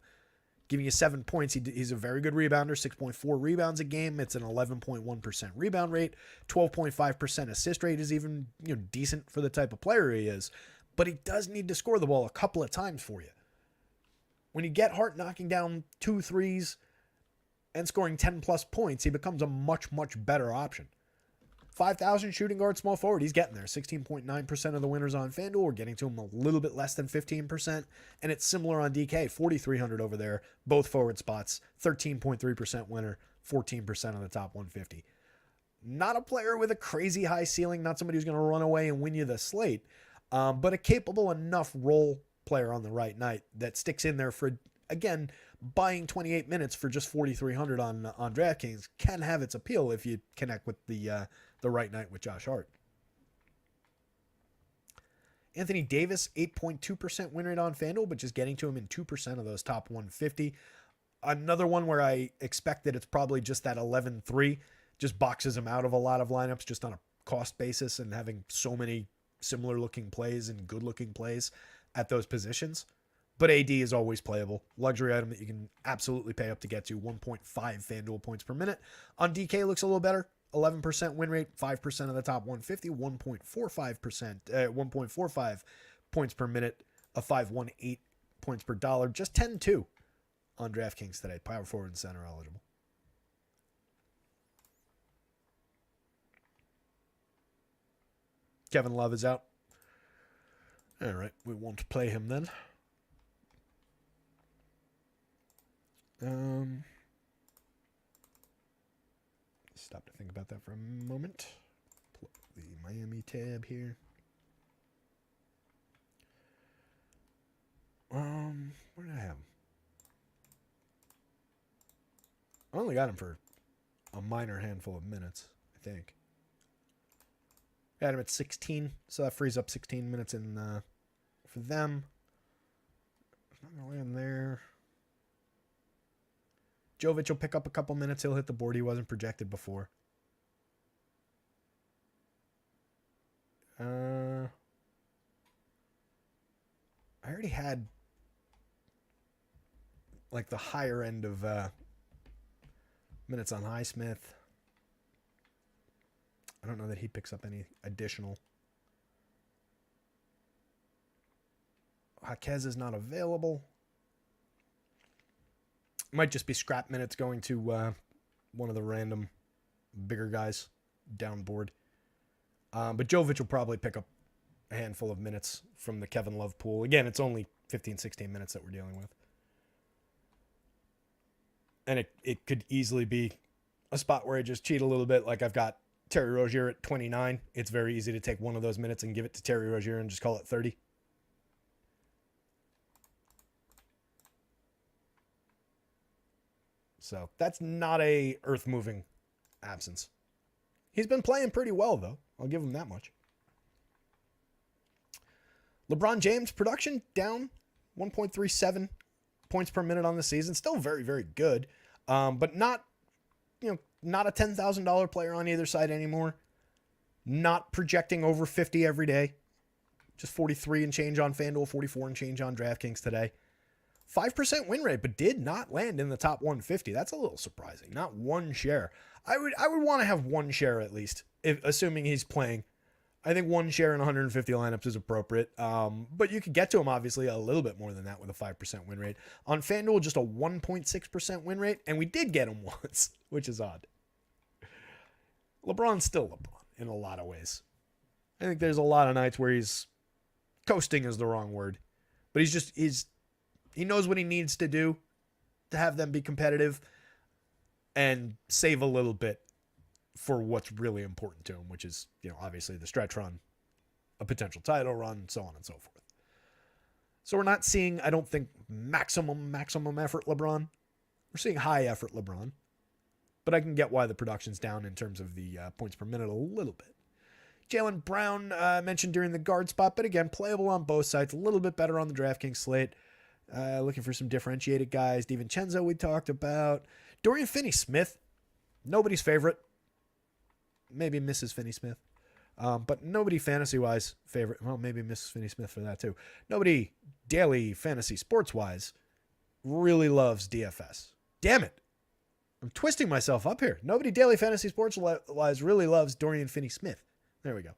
Giving you 7 points. He's a very good rebounder, 6.4 rebounds a game. It's an 11.1% rebound rate. 12.5% assist rate is even decent for the type of player he is. But he does need to score the ball a couple of times for you. When you get Hart knocking down 2 threes and scoring 10-plus points, he becomes a much, much better option. 5,000 shooting guard, small forward. He's getting there. 16.9% of the winners on FanDuel. We're getting to him a little bit less than 15%. And it's similar on DK. 4,300 over there. Both forward spots. 13.3% winner. 14% on the top 150. Not a player with a crazy high ceiling. Not somebody who's going to run away and win you the slate. But a capable enough role player on the right night that sticks in there for, again, buying 28 minutes for just 4,300 on DraftKings can have its appeal if you connect with the right night with Josh Hart. Anthony Davis, 8.2% win rate on FanDuel, but just getting to him in 2% of those top 150. Another one where I expect that it's probably just that 11-3, just boxes him out of a lot of lineups just on a cost basis and having so many similar looking plays and good looking plays at those positions. But AD is always playable. Luxury item that you can absolutely pay up to get to. 1.5 FanDuel points per minute. On DK looks a little better. 11% win rate, 5% of the top 150, 1.45 points per minute, a 5.18 points per dollar, just 10-2 on DraftKings today. Power forward and center eligible. Kevin Love is out. All right, we won't play him then. Stop to think about that for a moment. Pull up the Miami tab here. Where did I have him? I only got him for a minor handful of minutes, I think. I had him at 16, so that frees up 16 minutes in for them. Not going to land there. Jovic will pick up a couple minutes. He'll hit the board. He wasn't projected before. I already had like the higher end of minutes on Highsmith. I don't know that he picks up any additional. Jaquez is not available. Might just be scrap minutes going to one of the random bigger guys down board. But Jovic will probably pick up a handful of minutes from the Kevin Love pool. Again, it's only 15, 16 minutes that we're dealing with. And it could easily be a spot where I just cheat a little bit. Like I've got Terry Rozier at 29. It's very easy to take one of those minutes and give it to Terry Rozier and just call it 30. So that's not a earth-moving absence. He's been playing pretty well, though. I'll give him that much. LeBron James production down 1.37 points per minute on the season. Still very, very good, but not a $10,000 player on either side anymore. Not projecting over 50 every day. Just 43 and change on FanDuel, 44 and change on DraftKings today. 5% win rate, but did not land in the top 150. That's a little surprising. Not one share. I would want to have one share at least, assuming he's playing. I think one share in 150 lineups is appropriate. But you could get to him, obviously, a little bit more than that with a 5% win rate. On FanDuel, just a 1.6% win rate, and we did get him once, which is odd. LeBron's still LeBron in a lot of ways. I think there's a lot of nights where he's coasting is the wrong word, but he knows what he needs to do to have them be competitive and save a little bit for what's really important to him, which is, obviously the stretch run, a potential title run, so on and so forth. So we're not seeing, I don't think, maximum effort LeBron. We're seeing high effort LeBron, but I can get why the production's down in terms of the points per minute a little bit. Jaylen Brown mentioned during the guard spot, but again, playable on both sides, a little bit better on the DraftKings slate. Looking for some differentiated guys. DiVincenzo we talked about. Dorian Finney-Smith, nobody's favorite. Maybe Mrs. Finney-Smith. But nobody fantasy-wise favorite. Well, maybe Mrs. Finney-Smith for that too. Nobody daily fantasy sports-wise really loves DFS. Damn it. I'm twisting myself up here. Nobody daily fantasy sports-wise really loves Dorian Finney-Smith. There we go.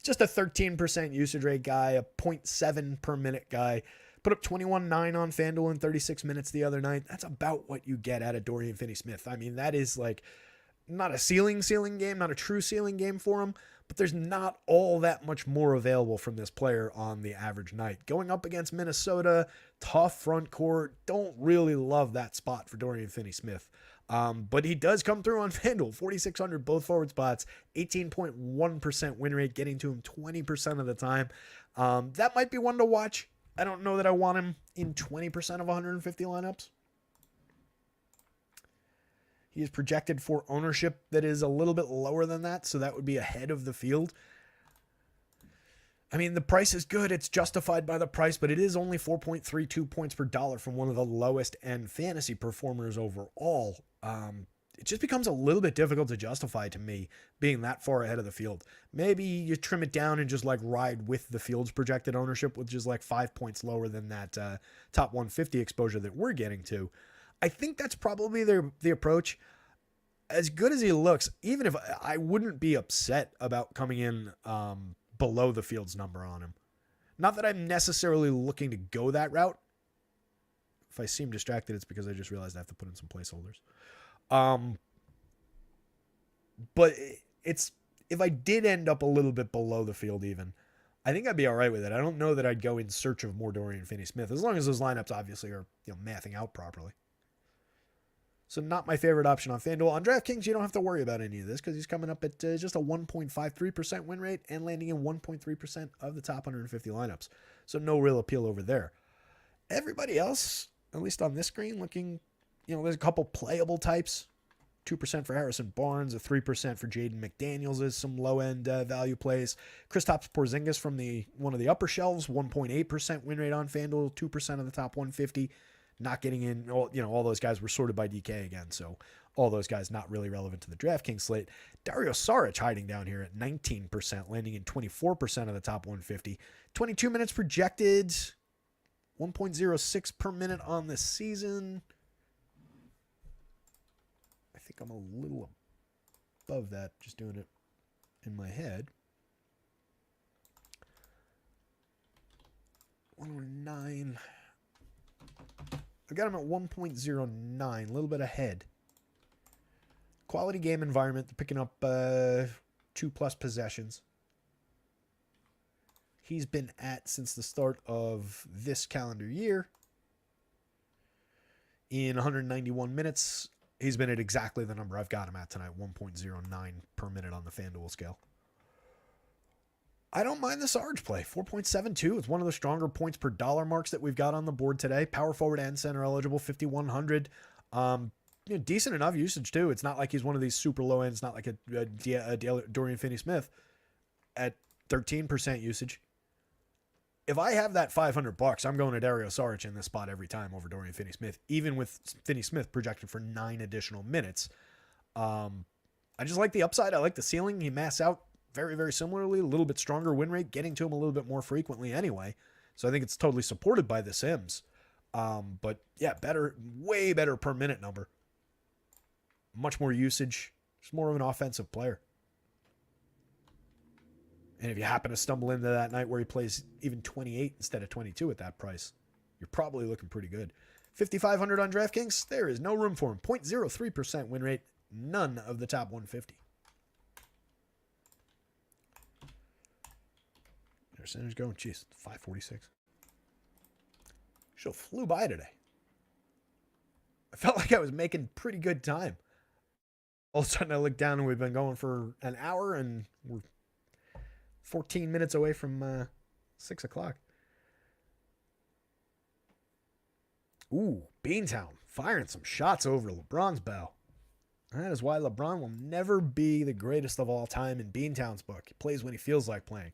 Just a 13% usage rate guy, a 0.7 per minute guy. Put up 21.9 on FanDuel in 36 minutes the other night. That's about what you get out of Dorian Finney-Smith. I mean, that is like not a ceiling game, not a true ceiling game for him, but there's not all that much more available from this player on the average night. Going up against Minnesota, tough front court, don't really love that spot for Dorian Finney-Smith. But he does come through on FanDuel, 4,600 both forward spots, 18.1% win rate, getting to him 20% of the time. That might be one to watch. I don't know that I want him in 20% of 150 lineups. He is projected for ownership that is a little bit lower than that, so that would be ahead of the field. I mean, the price is good. It's justified by the price, but it is only 4.32 points per dollar from one of the lowest end fantasy performers overall. It just becomes a little bit difficult to justify to me being that far ahead of the field. Maybe you trim it down and just like ride with the field's projected ownership, which is like 5 points lower than that top 150 exposure that we're getting to. I think that's probably the approach. As good as he looks, even if I wouldn't be upset about coming in below the field's number on him. Not that I'm necessarily looking to go that route. If I seem distracted, it's because I just realized I have to put in some placeholders. But it's if I did end up a little bit below the field even, I think I'd be all right with it. I don't know that I'd go in search of more Dorian Finney-Smith, as long as those lineups obviously are mathing out properly. So not my favorite option on FanDuel. On DraftKings, you don't have to worry about any of this because he's coming up at just a 1.53% win rate and landing in 1.3% of the top 150 lineups. So no real appeal over there. Everybody else, at least on this screen, looking, there's a couple playable types. 2% for Harrison Barnes, a 3% for Jaden McDaniels is some low-end value plays. Kristaps Porzingis from one of the upper shelves, 1.8% win rate on FanDuel, 2% of the top 150. Not getting in, all those guys were sorted by DK again, so all those guys not really relevant to the DraftKings slate. Dario Saric hiding down here at 19%, landing in 24% of the top 150. 22 minutes projected, 1.06 per minute on the season. I think I'm a little above that, just doing it in my head. 109. I got him at 1.09, a little bit ahead. Quality game environment, picking up 2+ possessions. He's been at since the start of this calendar year. In 191 minutes, he's been at exactly the number I've got him at tonight, 1.09 per minute on the FanDuel scale. I don't mind the Sarge play. 4.72. It's one of the stronger points per dollar marks that we've got on the board today. Power forward and center eligible, 5,100. Decent enough usage too. It's not like he's one of these super low end. It's not like a Dorian Finney-Smith at 13% usage. If I have that $500, I'm going to Dario Saric in this spot every time over Dorian Finney-Smith, even with Finney-Smith projected for 9 additional minutes. I just like the upside. I like the ceiling. He masks out very, very similarly, a little bit stronger win rate, getting to him a little bit more frequently anyway. So I think it's totally supported by the Sims. But yeah, way better per minute number. Much more usage. Just more of an offensive player. And if you happen to stumble into that night where he plays even 28 instead of 22 at that price, you're probably looking pretty good. 5,500 on DraftKings, there is no room for him. 0.03% win rate, none of the top 150. Percentage going, jeez, 546. Show flew by today. I felt like I was making pretty good time. All of a sudden I look down and we've been going for an hour and we're 14 minutes away from 6 o'clock. Ooh, Beantown firing some shots over LeBron's bow. That is why LeBron will never be the greatest of all time in Beantown's book. He plays when he feels like playing.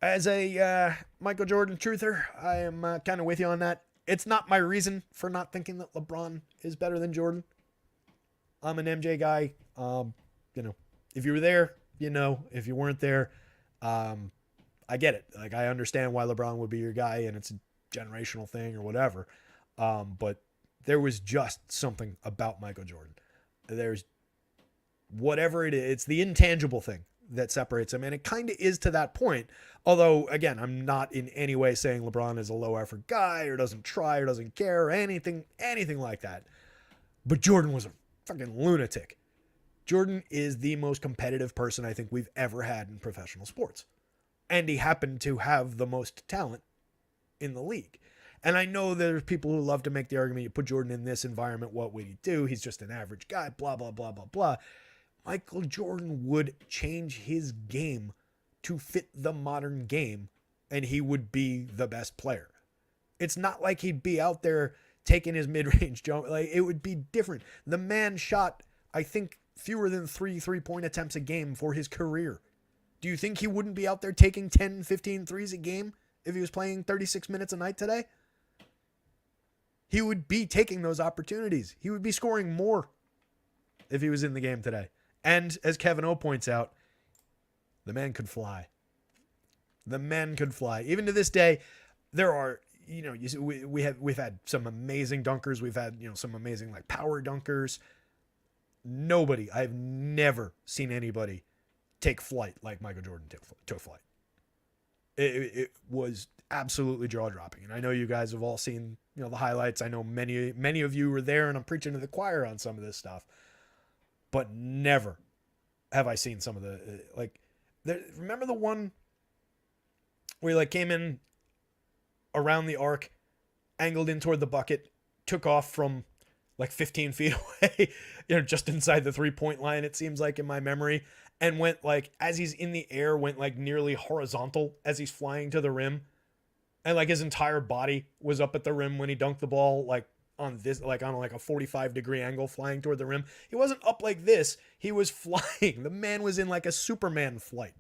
As a Michael Jordan truther, I am kind of with you on that. It's not my reason for not thinking that LeBron is better than Jordan. I'm an MJ guy. If you were there, if you weren't there, I get it. Like, I understand why LeBron would be your guy and it's a generational thing or whatever. But there was just something about Michael Jordan. There's whatever it is. It's the intangible thing that separates him. And it kind of is to that point. Although, again, I'm not in any way saying LeBron is a low effort guy or doesn't try or doesn't care or anything like that. But Jordan was a fucking lunatic. Jordan is the most competitive person I think we've ever had in professional sports. And he happened to have the most talent in the league. And I know there's people who love to make the argument, you put Jordan in this environment, what would he do? He's just an average guy, blah, blah, blah, blah, blah. Michael Jordan would change his game to fit the modern game, and he would be the best player. It's not like he'd be out there taking his mid-range jump. Like, it would be different. The man shot, I think, fewer than 3 3-point attempts a game for his career. Do you think he wouldn't be out there taking 10, 15 threes a game if he was playing 36 minutes a night today? He would be taking those opportunities. He would be scoring more if he was in the game today. And as Kevin O points out, the man could fly. The man could fly. Even to this day, there are, we've had some amazing dunkers. We've had, some amazing like power dunkers. I've never seen anybody take flight like Michael Jordan took flight. It was absolutely jaw-dropping. And I know you guys have all seen, the highlights. I know many of you were there, and I'm preaching to the choir on some of this stuff. But never have I seen some of the, remember the one where he came in around the arc, angled in toward the bucket, took off from 15 feet away, just inside the 3-point line, it seems like in my memory, and went as he's in the air, went nearly horizontal as he's flying to the rim. And his entire body was up at the rim when he dunked the ball, on this, on a 45-degree angle flying toward the rim. He wasn't up like this. He was flying. The man was in a Superman flight.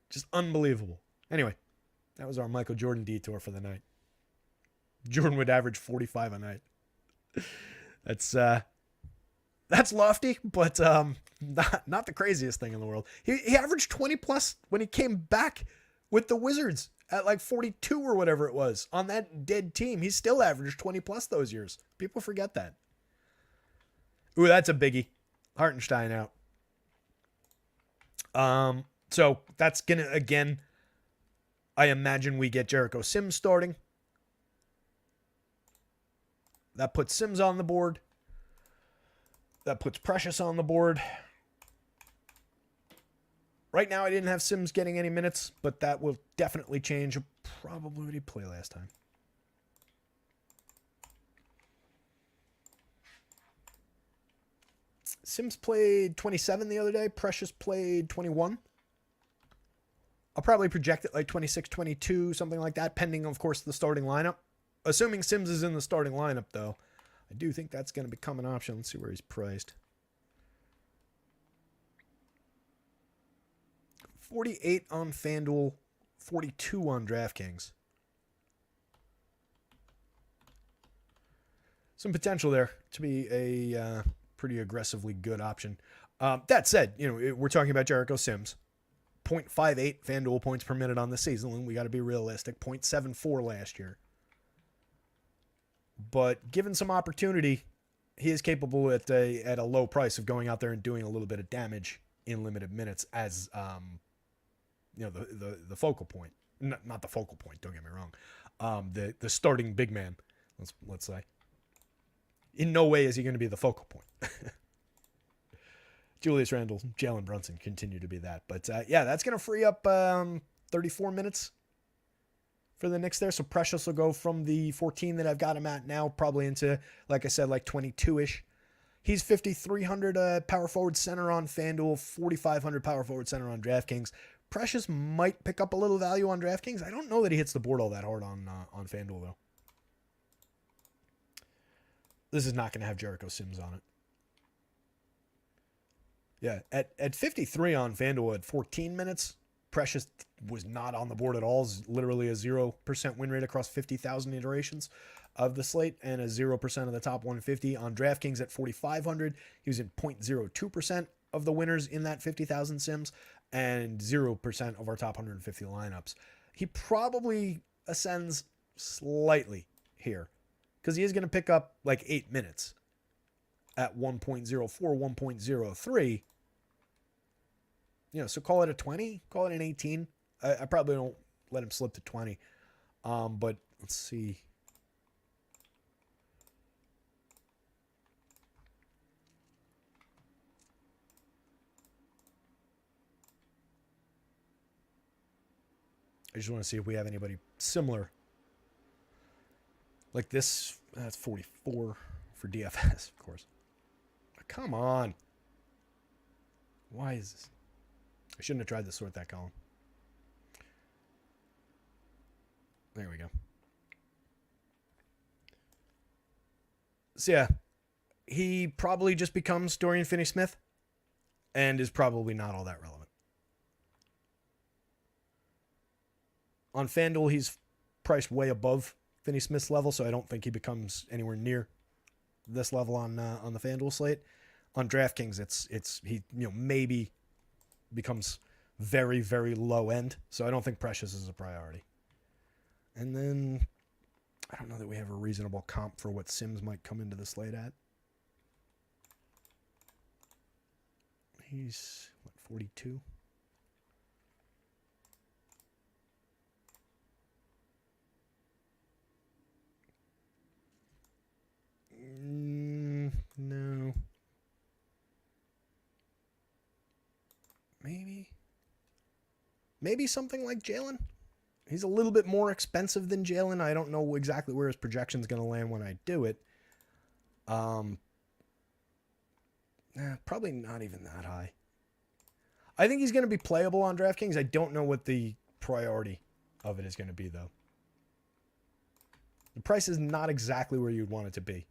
Just unbelievable. Anyway, that was our Michael Jordan detour for the night. Jordan would average 45 a night. That's lofty, but not the craziest thing in the world. He averaged 20 plus when he came back with the Wizards at 42 or whatever it was on that dead team. He still averaged 20 plus those years. People forget that. Ooh, that's a biggie. Hartenstein out. So that's gonna, again, I imagine we get Jericho Sims starting. That puts Sims on the board. That puts Precious on the board. Right now, I didn't have Sims getting any minutes, but that will definitely change. Probably what he played last time. Sims played 27 the other day. Precious played 21. I'll probably project it 26, 22, something like that, pending, of course, the starting lineup. Assuming Sims is in the starting lineup, though, I do think that's going to become an option. Let's see where he's priced. 48 on FanDuel, 42 on DraftKings. Some potential there to be a pretty aggressively good option. That said, we're talking about Jericho Sims. 0.58 FanDuel points per minute on the season, and we got to be realistic. 0.74 last year. But given some opportunity, he is capable at a low price of going out there and doing a little bit of damage in limited minutes as the focal point. Not the focal point, don't get me wrong. The starting big man, let's say. In no way is he going to be the focal point. Julius Randle, Jalen Brunson continue to be that. But that's going to free up 34 minutes for the Knicks there. So Precious will go from the 14 that I've got him at now, probably into, like I said, like 22-ish. He's 5,300 power forward center on FanDuel, 4,500 power forward center on DraftKings. Precious might pick up a little value on DraftKings. I don't know that he hits the board all that hard on FanDuel, though. This is not going to have Jericho Sims on it. Yeah, at 53 on FanDuel at 14 minutes, Precious was not on the board at all. It's literally a 0% win rate across 50,000 iterations of the slate and a 0% of the top 150. On DraftKings at 4,500, he was in 0.02% of the winners in that 50,000 sims and 0% of our top 150 lineups. He probably ascends slightly here because he is going to pick up like 8 minutes at 1.04, 1.03. So call it a 20, call it an 18. I probably don't let him slip to 20. But let's see. I just want to see if we have anybody similar. Like this, that's 44 for DFS, of course. But come on. Why is this? I shouldn't have tried to sort that column. There we go. So yeah, he probably just becomes Dorian Finney-Smith and is probably not all that relevant. On FanDuel, he's priced way above Finney-Smith's level, so I don't think he becomes anywhere near this level on the FanDuel slate. On DraftKings, he maybe becomes very, very low end, so I don't think Precious is a priority. And then I don't know that we have a reasonable comp for what Sims might come into the slate at. He's 42? No. Maybe something like Jalen. He's a little bit more expensive than Jalen. I don't know exactly where his projection is going to land when I do it. Probably not even that high. I think he's going to be playable on DraftKings. I don't know what the priority of it is going to be, though. The price is not exactly where you'd want it to be.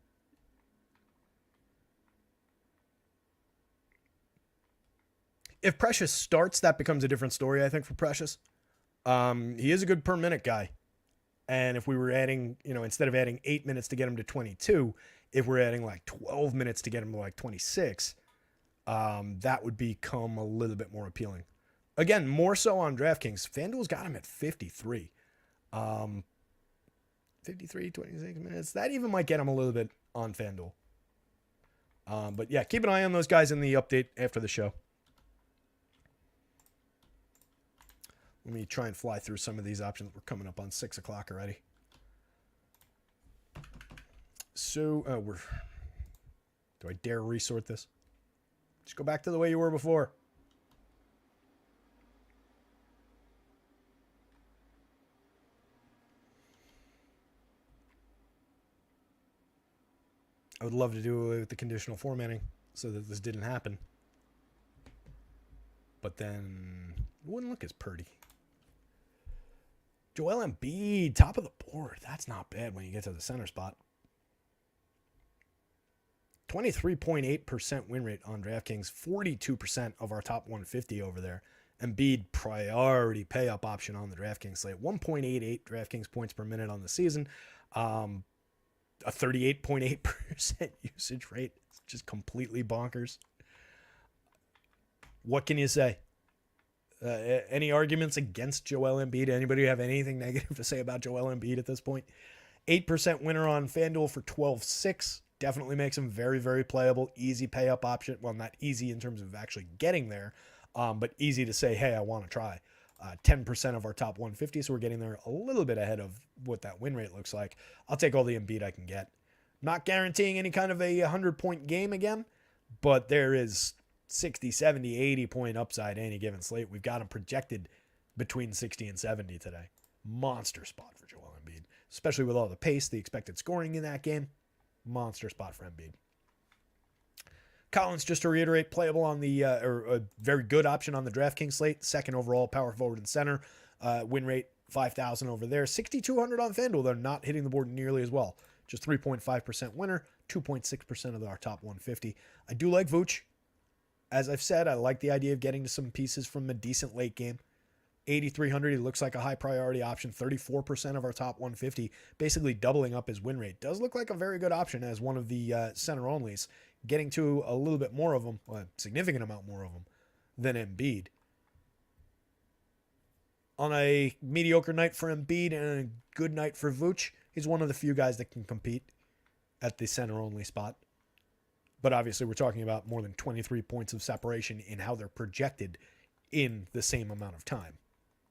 If Precious starts, that becomes a different story, I think, for Precious. He is a good per minute guy. And if we were adding, instead of adding 8 minutes to get him to 22, if we're adding like 12 minutes to get him to like 26, that would become a little bit more appealing. Again, more so on DraftKings. FanDuel's got him at 53. 53, 26 minutes. That even might get him a little bit on FanDuel. But yeah, keep an eye on those guys in the update after the show. Let me try and fly through some of these options. We're coming up on 6 o'clock already. So, do I dare resort this? Just go back to the way you were before. I would love to do it with the conditional formatting so that this didn't happen. But then it wouldn't look as pretty. Joel Embiid, top of the board. That's not bad when you get to the center spot. 23.8% win rate on DraftKings, 42% of our top 150 over there. Embiid priority pay up option on the DraftKings slate. 1.88 DraftKings points per minute on the season. A 38.8% usage rate. It's just completely bonkers. What can you say? Any arguments against Joel Embiid? Anybody have anything negative to say about Joel Embiid at this point? 8% winner on FanDuel for 12.6. Definitely makes him very, very playable. Easy pay up option. Well, not easy in terms of actually getting there, but easy to say, hey, I want to try. 10% of our top 150, so we're getting there a little bit ahead of what that win rate looks like. I'll take all the Embiid I can get. Not guaranteeing any kind of a 100-point game again, but there is 60, 70, 80-point upside any given slate. We've got him projected between 60 and 70 today. Monster spot for Joel Embiid, especially with all the pace, the expected scoring in that game. Monster spot for Embiid. Collins, just to reiterate, playable on the, or a very good option on the DraftKings slate. Second overall, power forward and center. Win rate, 5,000 over there. 6,200 on FanDuel. They're not hitting the board nearly as well. Just 3.5% winner, 2.6% of our top 150. I do like Vooch. As I've said, I like the idea of getting to some pieces from a decent late game. 8,300, he looks like a high priority option. 34% of our top 150, basically doubling up his win rate. Does look like a very good option as one of the center onlys, getting to a little bit more of them, well, a significant amount more of them than Embiid. On a mediocre night for Embiid and a good night for Vooch, he's one of the few guys that can compete at the center only spot. But obviously we're talking about more than 23 points of separation in how they're projected in the same amount of time.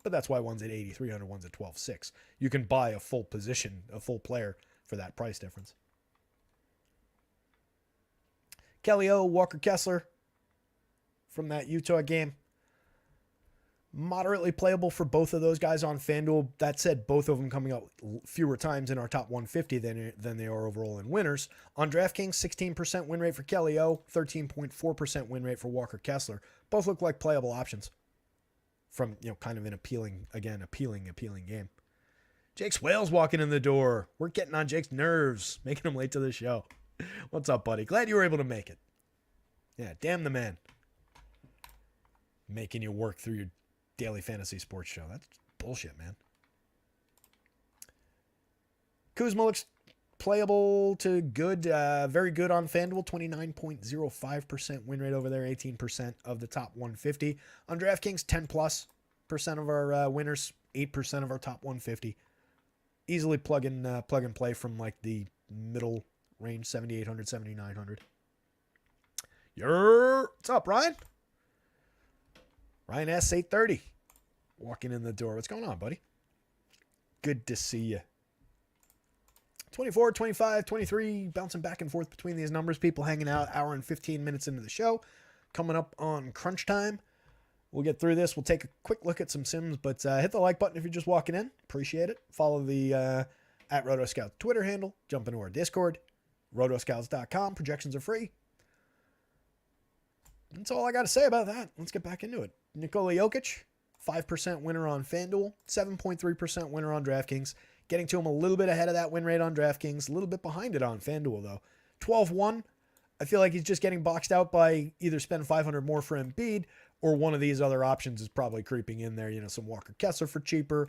But that's why one's at 8,300, one's at 12.6. You can buy a full position, a full player for that price difference. Kelly O, Walker Kessler from that Utah game. Moderately playable for both of those guys on FanDuel. That said, both of them coming up fewer times in our top 150 than they are overall in winners. On DraftKings, 16% win rate for Kelly O, 13.4% win rate for Walker Kessler. Both look like playable options from, kind of an appealing game. Jake Swales walking in the door. We're getting on Jake's nerves, making him late to the show. What's up, buddy? Glad you were able to make it. Yeah, damn the man. Making you work through your daily fantasy sports show. That's bullshit, man. Kuzma looks playable to good, very good on FanDuel. 29.05% win rate over there, 18% of the top 150. On DraftKings, 10+% of our winners, 8% of our top 150. Easily plug and play from like the middle range, 7,800, 7,900. What's up, Ryan? Ryan S. 830. Walking in the door. What's going on, buddy? Good to see you. 24, 25, 23. Bouncing back and forth between these numbers. People hanging out. Hour and 15 minutes into the show. Coming up on crunch time. We'll get through this. We'll take a quick look at some sims. But hit the like button if you're just walking in. Appreciate it. Follow the at rotoscouts Twitter handle. Jump into our Discord. rotoscouts.com. Projections are free. That's all I got to say about that. Let's get back into it. Nikola Jokic, 5% winner on FanDuel, 7.3% winner on DraftKings. Getting to him a little bit ahead of that win rate on DraftKings, a little bit behind it on FanDuel, though. 12-1, I feel like he's just getting boxed out by either spend 500 more for Embiid or one of these other options is probably creeping in there. Some Walker Kessler for cheaper,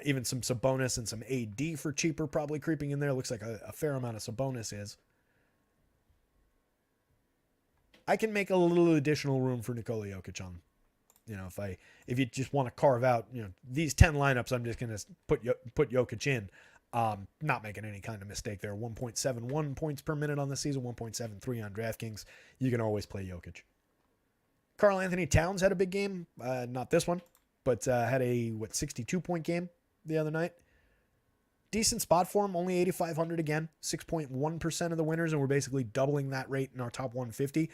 even some Sabonis and some AD for cheaper probably creeping in there. Looks like a fair amount of Sabonis is. I can make a little additional room for Nikola Jokic on, if you just want to carve out, these 10 lineups, I'm just going to put Jokic in. Not making any kind of mistake there. 1.71 points per minute on the season, 1.73 on DraftKings. You can always play Jokic. Karl Anthony Towns had a big game. Not this one, but had a 62-point game the other night. Decent spot for him, only 8,500 again. 6.1% of the winners, and we're basically doubling that rate in our top 150.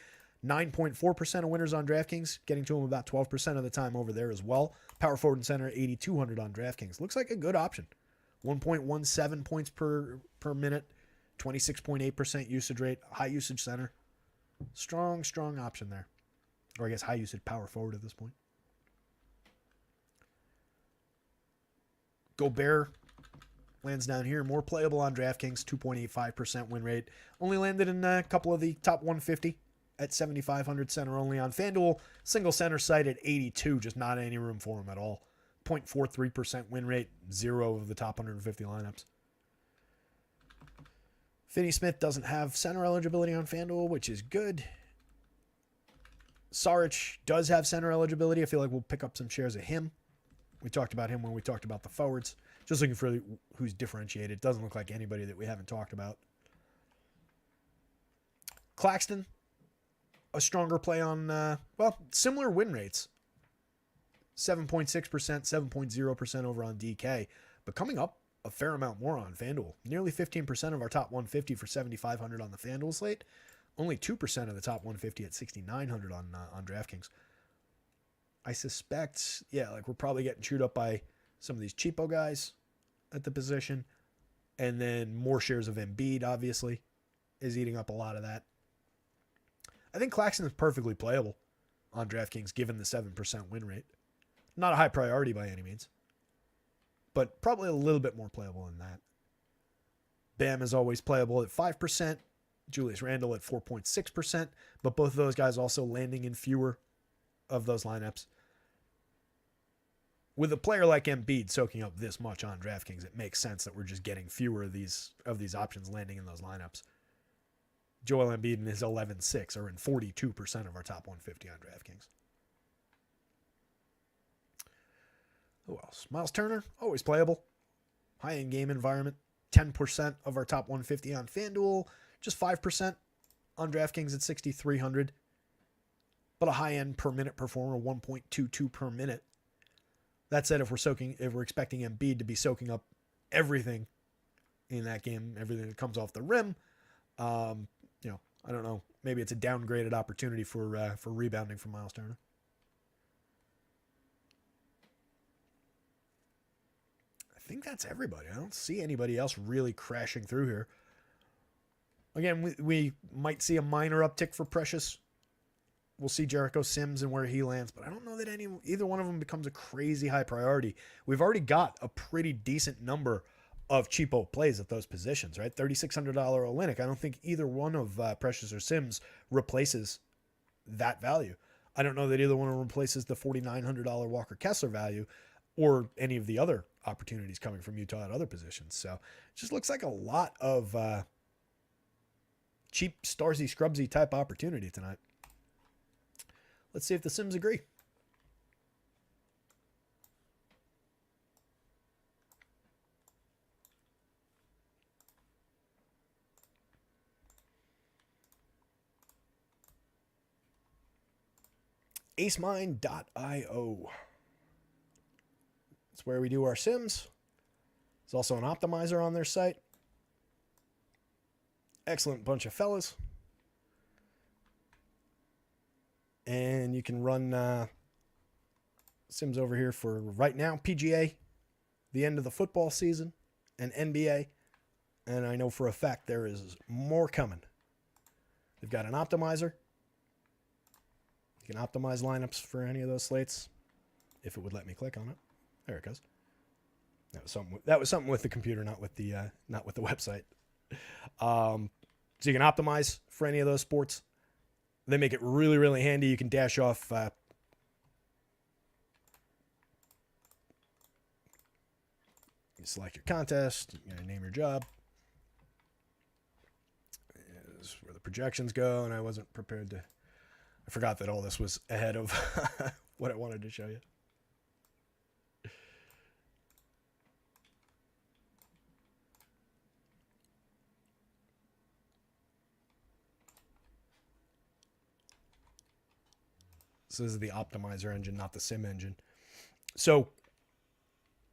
9.4% of winners on DraftKings, getting to him about 12% of the time over there as well. Power forward and center, 8,200 on DraftKings. Looks like a good option. 1.17 points per minute, 26.8% usage rate, high usage center. Strong option there. Or I guess high usage power forward at this point. Gobert lands down here. More playable on DraftKings, 2.85% win rate. Only landed in a couple of the top 150 at 7,500 center only. On FanDuel, single center site at 82, just not any room for him at all. 0.43% win rate, 0 of the top 150 lineups. Finney Smith doesn't have center eligibility on FanDuel, which is good. Saric does have center eligibility. I feel like we'll pick up some shares of him. We talked about him when we talked about the forwards. Just looking for who's differentiated. Doesn't look like anybody that we haven't talked about. Claxton, a stronger play on, similar win rates. 7.6%, 7.0% over on DK. But coming up a fair amount more on FanDuel. Nearly 15% of our top 150 for 7,500 on the FanDuel slate. Only 2% of the top 150 at 6,900 on DraftKings. I suspect, we're probably getting chewed up by some of these cheapo guys at the position. And then more shares of Embiid, obviously, is eating up a lot of that. I think Claxton is perfectly playable on DraftKings given the 7% win rate. Not a high priority by any means, but probably a little bit more playable than that. Bam is always playable at 5%. Julius Randle at 4.6%, but both of those guys also landing in fewer of those lineups. With a player like Embiid soaking up this much on DraftKings, it makes sense that we're just getting fewer of these options landing in those lineups. Joel Embiid and his 11-6 are in 42% of our top 150 on DraftKings. Who else? Miles Turner, always playable. High-end game environment. 10% of our top 150 on FanDuel. Just 5% on DraftKings at 6,300. But a high-end per minute performer, 1.22 per minute. That said, if we're expecting Embiid to be soaking up everything in that game, everything that comes off the rim, I don't know. Maybe it's a downgraded opportunity for rebounding from Miles Turner. I think that's everybody. I don't see anybody else really crashing through here. Again, we might see a minor uptick for Precious. We'll see Jericho Sims and where he lands, but I don't know that either one of them becomes a crazy high priority. We've already got a pretty decent number of cheapo plays at those positions, right? $3,600 Olynyk. I don't think either one of Precious or Sims replaces that value. I don't know that either one of them replaces the $4,900 Walker Kessler value or any of the other opportunities coming from Utah at other positions. So it just looks like a lot of cheap Starsy Scrubsy type opportunity tonight. Let's see if the Sims agree. acemine.io. That's where we do our Sims. There's also an optimizer on their site. Excellent bunch of fellas. And you can run Sims over here for right now, PGA, the end of the football season, and NBA. And I know for a fact there is more coming. They've got an optimizer. You can optimize lineups for any of those slates, if it would let me click on it. There it goes. That was something with the computer, not with the website. So you can optimize for any of those sports. They make it really, really handy. You can dash off you select your contest, you name your job. This is where the projections go, and I wasn't prepared to. I forgot that all this was ahead of what I wanted to show you. So this is the optimizer engine, not the sim engine. So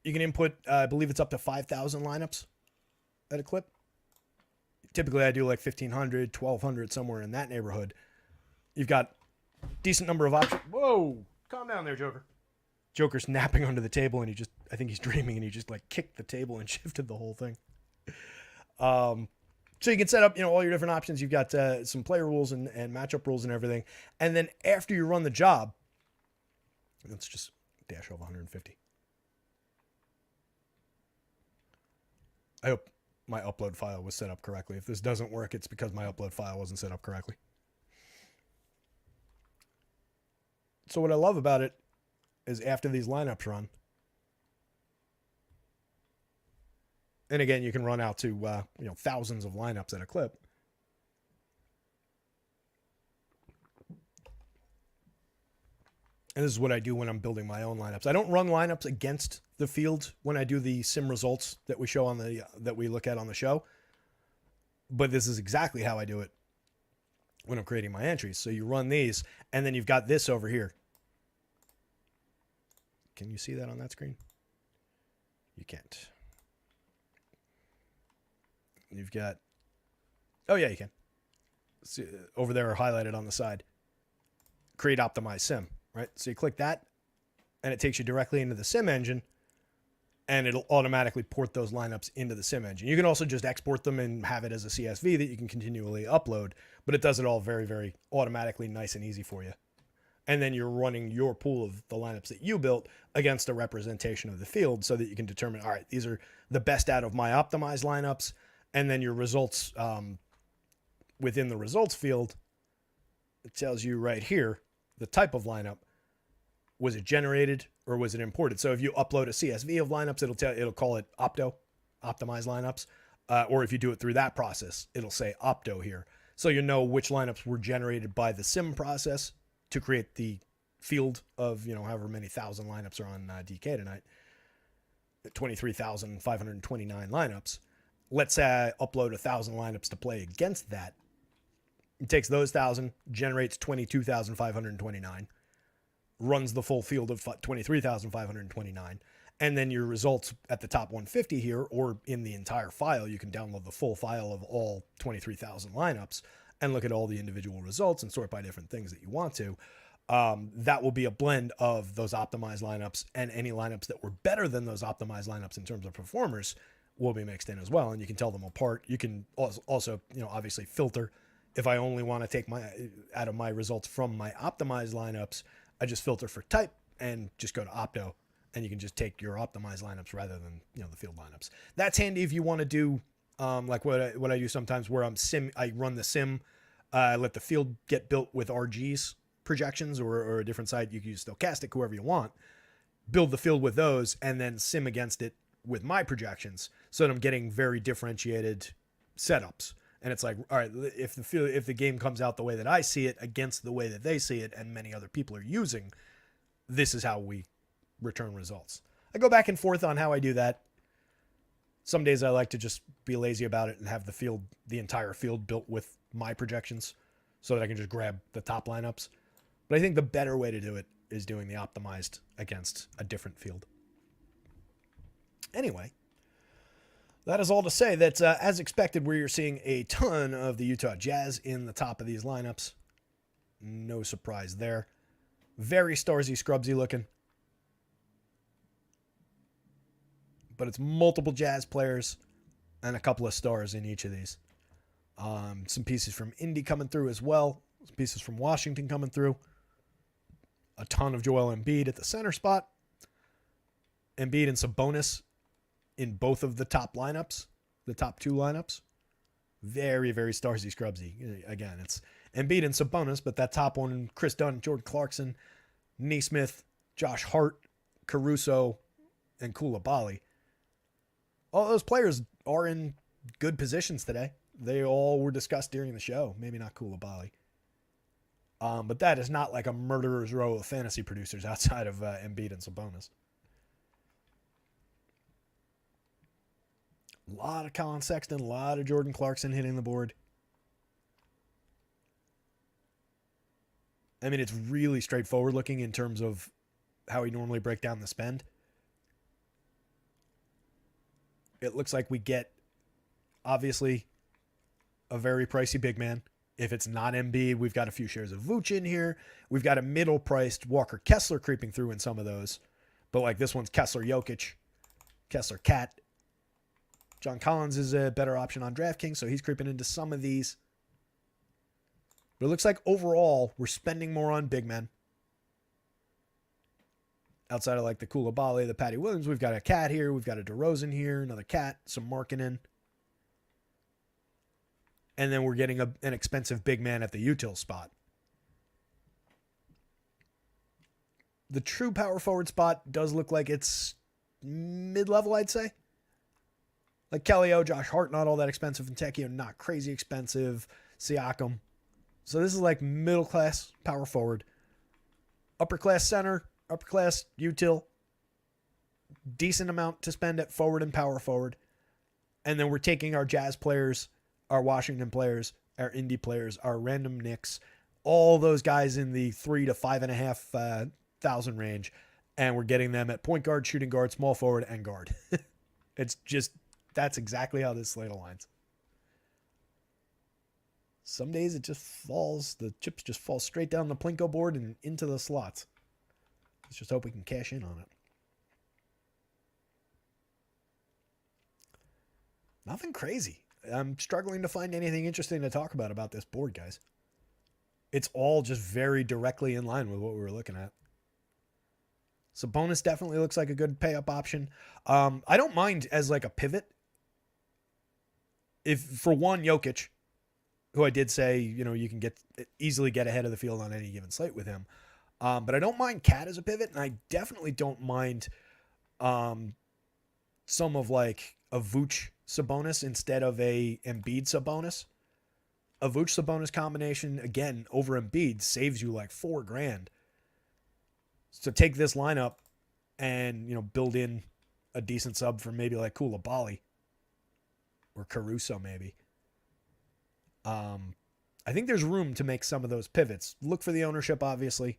you can input, I believe it's up to 5,000 lineups at a clip. Typically I do like 1,500, 1,200, somewhere in that neighborhood. You've got a decent number of options. Whoa, calm down there, Joker. Joker's napping under the table, and I think he's dreaming, and he just like kicked the table and shifted the whole thing. So you can set up, all your different options. You've got some player rules and matchup rules and everything. And then after you run the job, let's just dash over 150. I hope my upload file was set up correctly. If this doesn't work, it's because my upload file wasn't set up correctly. So what I love about it is after these lineups run, and again, you can run out to thousands of lineups at a clip. And this is what I do when I'm building my own lineups. I don't run lineups against the field when I do the sim results that we show on that we look at on the show. But this is exactly how I do it when I'm creating my entries. So you run these, and then you've got this over here. Can you see that on that screen? You can't. You've got, oh yeah, you can. See, over there highlighted on the side. Create optimize sim, right? So you click that, and it takes you directly into the sim engine, and it'll automatically port those lineups into the sim engine. You can also just export them and have it as a CSV that you can continually upload, but it does it all very, very automatically, nice and easy for you. And then you're running your pool of the lineups that you built against a representation of the field so that you can determine, all right, these are the best out of my optimized lineups. And then your results within the results field, it tells you right here, the type of lineup. Was it generated or was it imported? So if you upload a CSV of lineups, it'll call it optimized lineups. Or if you do it through that process, it'll say opto here. So you know which lineups were generated by the sim process to create the field of, however many thousand lineups are on DK tonight. 23,529 lineups. Let's say I upload 1,000 lineups to play against that. It takes those 1,000, generates 22,529, runs the full field of 23,529, and then your results at the top 150 here, or in the entire file, you can download the full file of all 23,000 lineups and look at all the individual results and sort by different things that you want to. That will be a blend of those optimized lineups, and any lineups that were better than those optimized lineups in terms of performers will be mixed in as well, and you can tell them apart. You can also obviously filter. If I only want to take out of my results from my optimized lineups, I just filter for type and just go to opto, and you can just take your optimized lineups rather than the field lineups. That's handy if you want to do like what I do sometimes, where I run the sim, let the field get built with RG's projections or a different site. You can use Stochastic, whoever you want, build the field with those, and then sim against it with my projections, so that I'm getting very differentiated setups. And it's like, all right, if the game comes out the way that I see it against the way that they see it and many other people are using, this is how we return results. I go back and forth on how I do that. Some days I like to just be lazy about it and have the entire field built with my projections so that I can just grab the top lineups. But I think the better way to do it is doing the optimized against a different field. Anyway, that is all to say that, as expected, we're seeing a ton of the Utah Jazz in the top of these lineups. No surprise there. Very Starsy Scrubsy looking. But it's multiple Jazz players and a couple of stars in each of these. Some pieces from Indy coming through as well. Some pieces from Washington coming through. A ton of Joel Embiid at the center spot. Embiid and Sabonis in both of the top lineups, the top two lineups. Very, very Starsy Scrubsy. Again, it's Embiid and Sabonis, but that top one, Chris Dunn, Jordan Clarkson, Nesmith, Josh Hart, Caruso, and Koulibaly. All those players are in good positions today. They all were discussed during the show. Maybe not Koulibaly. But that is not like a murderer's row of fantasy producers outside of Embiid and Sabonis. A lot of Colin Sexton, a lot of Jordan Clarkson hitting the board. I mean, it's really straightforward looking in terms of how we normally break down the spend. It looks like we get, obviously, a very pricey big man. If it's not Embiid, we've got a few shares of Vooch in here. We've got a middle-priced Walker Kessler creeping through in some of those. But like this one's Kessler Jokic, Kessler Cat. John Collins is a better option on DraftKings, so he's creeping into some of these. But it looks like overall, we're spending more on big men. outside of like the Koulibaly, the Patty Williams. We've got a Cat here. We've got a DeRozan here, another Cat, some Markkanen. And then we're getting an expensive big man at the util spot. The true power forward spot does look like it's mid-level, I'd say. Like Kelly O, Josh Hart, not all that expensive. And Tekio, not crazy expensive. Siakam. So this is like middle-class power forward. Upper-class center, upper-class util. Decent amount to spend at forward and power forward. And then we're taking our Jazz players, our Washington players, our Indy players, our random Knicks, all those guys in the 3,000 to 5,500 range, and we're getting them at point guard, shooting guard, small forward, and guard. It's just, that's exactly how this slate aligns. Some days it just falls, the chips just fall straight down the Plinko board and into the slots. Let's just hope we can cash in on it. Nothing crazy. I'm struggling to find anything interesting to talk about this board, guys. It's all just very directly in line with what we were looking at. Sabonis definitely looks like a good pay-up option. I don't mind as like a pivot. If for one, Jokic, who I did say, you can easily get ahead of the field on any given slate with him. But I don't mind Cat as a pivot, and I definitely don't mind some of like a Vooch Sabonis instead of a Embiid Sabonis. A Vooch Sabonis combination, again, over Embiid saves you like $4,000. So take this lineup and, build in a decent sub for maybe like Koulibaly or Caruso maybe. I think there's room to make some of those pivots. Look for the ownership, obviously.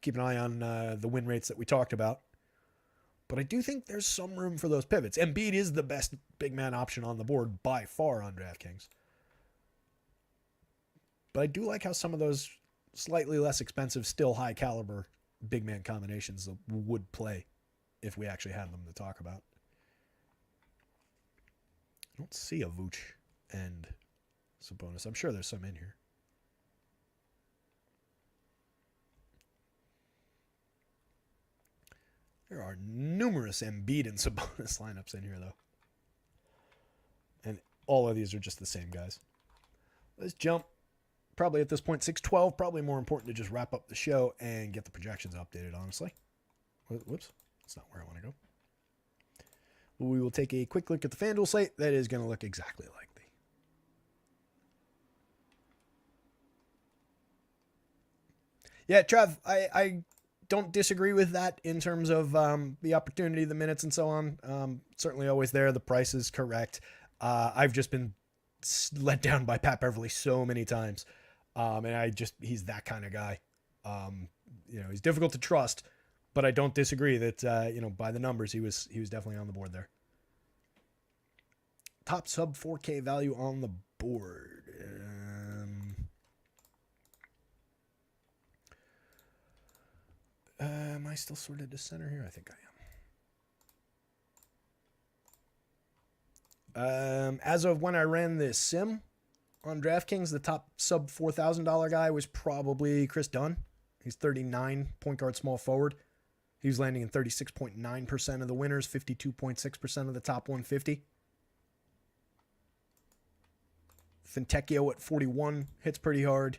Keep an eye on the win rates that we talked about. But I do think there's some room for those pivots. Embiid is the best big man option on the board by far on DraftKings. But I do like how some of those slightly less expensive, still high caliber big man combinations would play if we actually had them to talk about. I don't see a Vooch and Sabonis. I'm sure there's some in here. There are numerous Embiid and Sabonis lineups in here, though. And all of these are just the same guys. Let's jump. Probably at this point, 6:12. Probably more important to just wrap up the show and get the projections updated, honestly. Whoops. That's not where I want to go. We will take a quick look at the FanDuel slate. That is going to look exactly like the... Yeah, Trev, I don't disagree with that in terms of the opportunity, the minutes, and so on. Certainly always there. The price is correct. I've just been let down by Pat Beverly so many times. And he's that kind of guy. He's difficult to trust, but I don't disagree that, by the numbers, he was definitely on the board there. Top sub 4K value on the board. Am I still sorted to center here? I think I am. As of when I ran this sim on DraftKings, the top sub $4,000 guy was probably Chris Dunn. He's 39, point guard, small forward. He was landing in 36.9% of the winners, 52.6% of the top 150. Fintecchio at 41 hits pretty hard.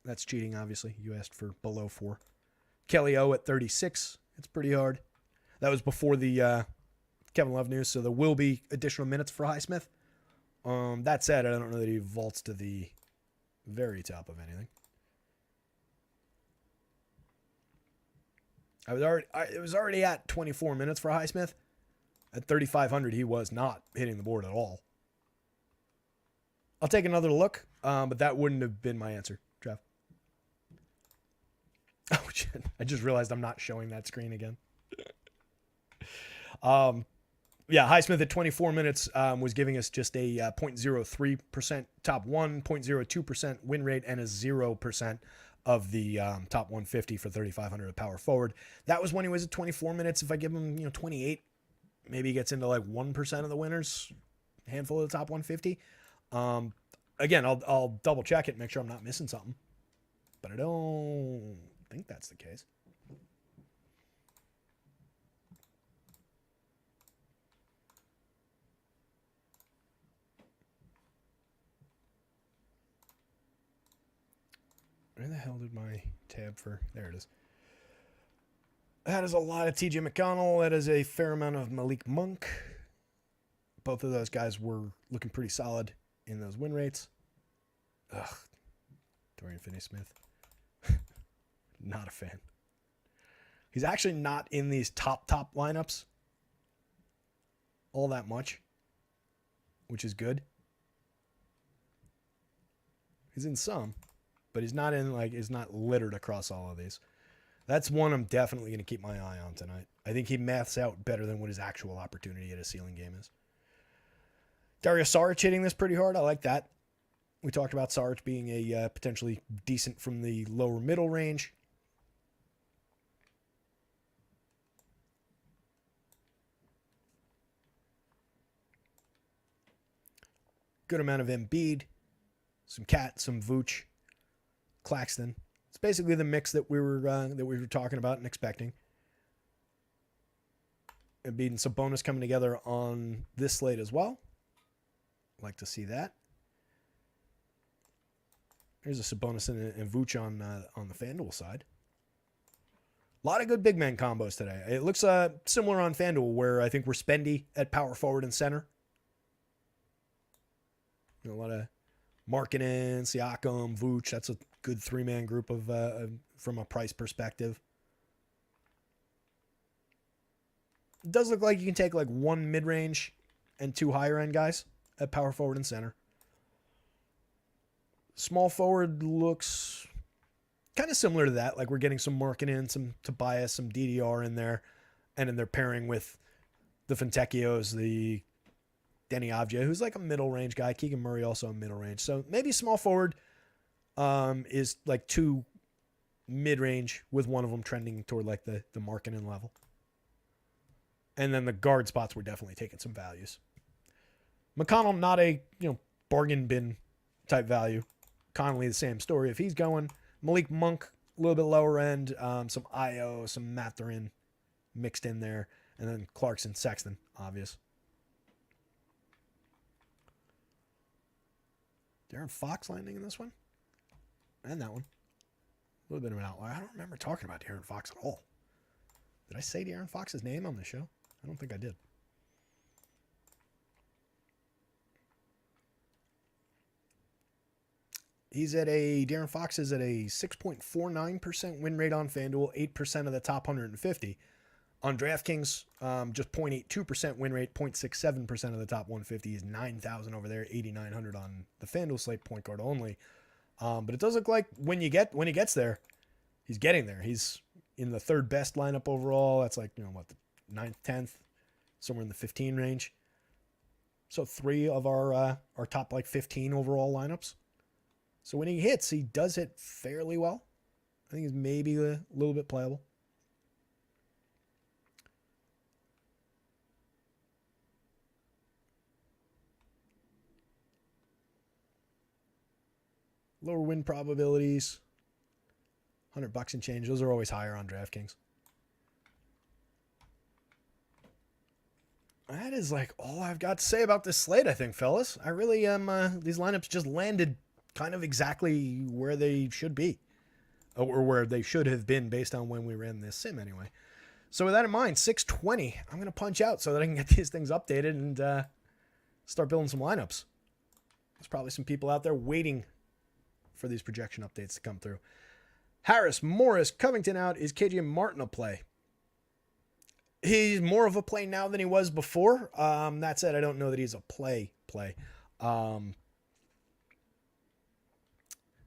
That's cheating, obviously. You asked for below 4. Kelly O at 36 hits pretty hard. That was before the Kevin Love news, so there will be additional minutes for Highsmith. That said, I don't know that he vaults to the very top of anything. It was already at 24 minutes for Highsmith. At 3,500, he was not hitting the board at all. I'll take another look, but that wouldn't have been my answer, Trev. Oh, shit. I just realized I'm not showing that screen again. Yeah, Highsmith at 24 minutes was giving us just a 0.03% top 1, 0.02% win rate, and a 0% of the top 150 for 3,500 power forward. That was when he was at 24 minutes. If I give him 28, maybe he gets into like 1% of the winners, a handful of the top 150. Again, I'll double check it, make sure I'm not missing something. But I don't think that's the case. Where the hell did my tab for? There it is. That is a lot of TJ McConnell. That is a fair amount of Malik Monk. Both of those guys were looking pretty solid in those win rates. Ugh. Dorian Finney-Smith. Not a fan. He's actually not in these top lineups all that much, which is good. He's in some, but he's not in, like, is not littered across all of these. That's one I'm definitely going to keep my eye on tonight. I think he maths out better than what his actual opportunity at a ceiling game is. Dario Saric hitting this pretty hard. I like that. We talked about Saric being a potentially decent from the lower middle range. Good amount of Embiid, some Cat, some Vooch, Claxton. It's basically the mix that we were talking about and expecting. Embiid and Sabonis coming together on this slate as well. Like to see that. Here's a Sabonis and Vooch on the FanDuel side. A lot of good big man combos today. It looks similar on FanDuel, where I think we're spendy at power forward and center. You know, a lot of Markkanen, Siakam, Vooch. That's a good three-man group of from a price perspective. It does look like you can take like one mid-range and two higher-end guys at power forward and center. Small forward looks kind of similar to that. Like we're getting some Markkanen, some Tobias, some DDR in there. And then they're pairing with the Fontecchios, the Denny Avdija, who's like a middle range guy. Keegan Murray also a middle range. So maybe small forward is like two mid range with one of them trending toward like the Markkanen level. And then the guard spots were definitely taking some values. McConnell, not a bargain bin type value. Connolly, the same story. If he's going, Malik Monk, a little bit lower end, some Io, some Mathurin mixed in there, and then Clarkson, Sexton, obvious. De'Aaron Fox landing in this one, and that one. A little bit of an outlier. I don't remember talking about De'Aaron Fox at all. Did I say De'Aaron Fox's name on the show? I don't think I did. De'Aaron Fox is at a 6.49% win rate on FanDuel, 8% of the top 150. On DraftKings, just 0.82% win rate, 0.67% of the top 150 is 9,000 over there, 8,900 on the FanDuel slate, point guard only. But it does look like when he gets there, he's getting there. He's in the third best lineup overall. That's like, the 9th, 10th, somewhere in the 15 range. So 3 of our top 15 overall lineups. So when he hits, he does hit fairly well. I think he's maybe a little bit playable. Lower win probabilities. $100 and change. Those are always higher on DraftKings. That is all I've got to say about this slate, I think, fellas. I really am. These lineups just landed kind of exactly where they should be, or where they should have been based on when we ran this sim anyway. So with that in mind, 6:20, I'm going to punch out so that I can get these things updated and start building some lineups. There's probably some people out there waiting for these projection updates to come through. Harris, Morris, Covington out. Is KJ Martin a play? He's more of a play now than he was before. That said, I don't know that he's a play.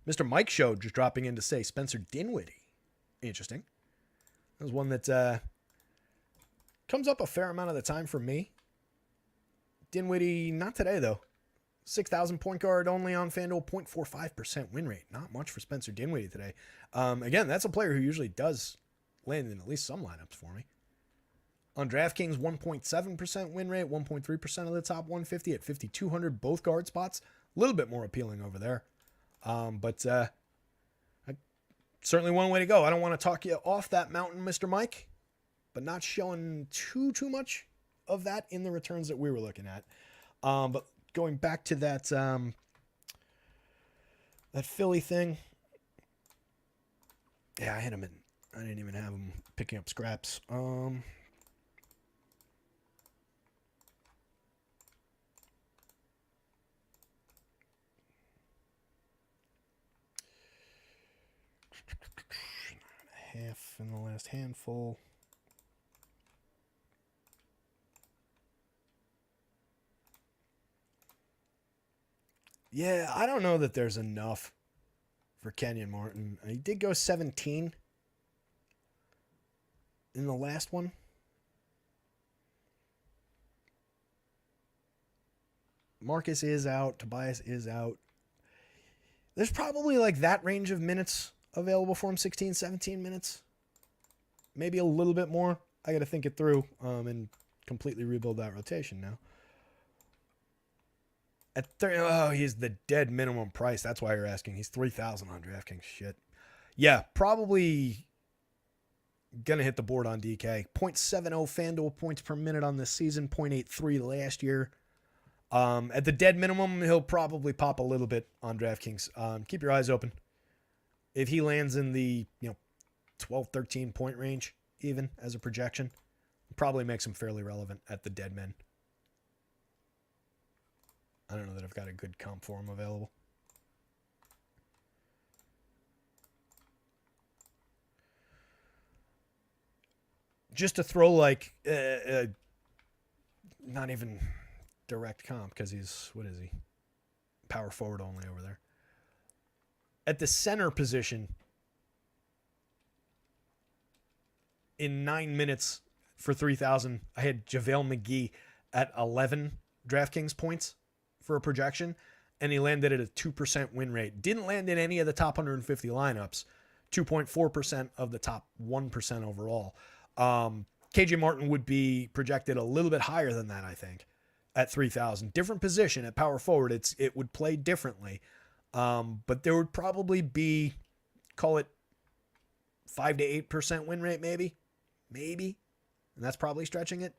Mr. Mike Show just dropping in to say Spencer Dinwiddie. Interesting. That was one that comes up a fair amount of the time for me. Dinwiddie, not today though. 6,000 point guard only on FanDuel, 0.45% win rate. Not much for Spencer Dinwiddie today. Again, that's a player who usually does land in at least some lineups for me. On DraftKings, 1.7% win rate, 1.3% of the top 150 at 5,200, both guard spots. A little bit more appealing over there. But certainly one way to go. I don't want to talk you off that mountain, Mr. Mike, but not showing too much of that in the returns that we were looking at. But going back to that that Philly thing, yeah, I had him in. I didn't even have him picking up scraps. Half in the last handful. Yeah, I don't know that there's enough for Kenyon Martin. He did go 17 in the last one. Marcus is out. Tobias is out. There's probably like that range of minutes available for him, 16, 17 minutes. Maybe a little bit more. I got to think it through and completely rebuild that rotation now. At 30, oh, he's the dead minimum price. That's why you're asking. He's 3,000 on DraftKings. Shit. Yeah, probably going to hit the board on DK. 0.70 FanDuel points per minute on this season. 0.83 last year. At the dead minimum, he'll probably pop a little bit on DraftKings. Keep your eyes open. If he lands in the 12, 13 point range, even as a projection, probably makes him fairly relevant at the dead men. I don't know that I've got a good comp for him available. Just to throw like not even direct comp because he's, what is he? Power forward only over there. At the center position, in 9 minutes for 3,000, I had JaVale McGee at 11 DraftKings points for a projection, and he landed at a 2% win rate. Didn't land in any of the top 150 lineups. 2.4% of the top 1% overall. KJ Martin would be projected a little bit higher than that, I think, at 3,000. Different position at power forward. It would play differently. But there would probably be, call it 5 to 8% win rate, maybe. And that's probably stretching it.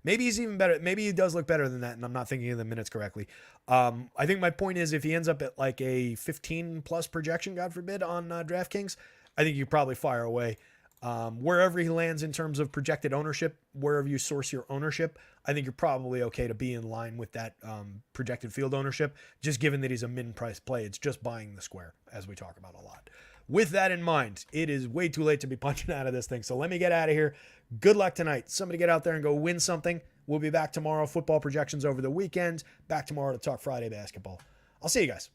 Maybe he's even better. Maybe he does look better than that, and I'm not thinking of the minutes correctly. I think my point is if he ends up at like a 15-plus projection, God forbid, on DraftKings, I think you probably fire away. Wherever he lands in terms of projected ownership, wherever you source your ownership, I think you're probably okay to be in line with that projected field ownership, just given that he's a min-price play. It's just buying the square, as we talk about a lot. With that in mind, it is way too late to be punching out of this thing, so let me get out of here. Good luck tonight. Somebody get out there and go win something. We'll be back tomorrow. Football projections over the weekend. Back tomorrow to talk Friday basketball. I'll see you guys.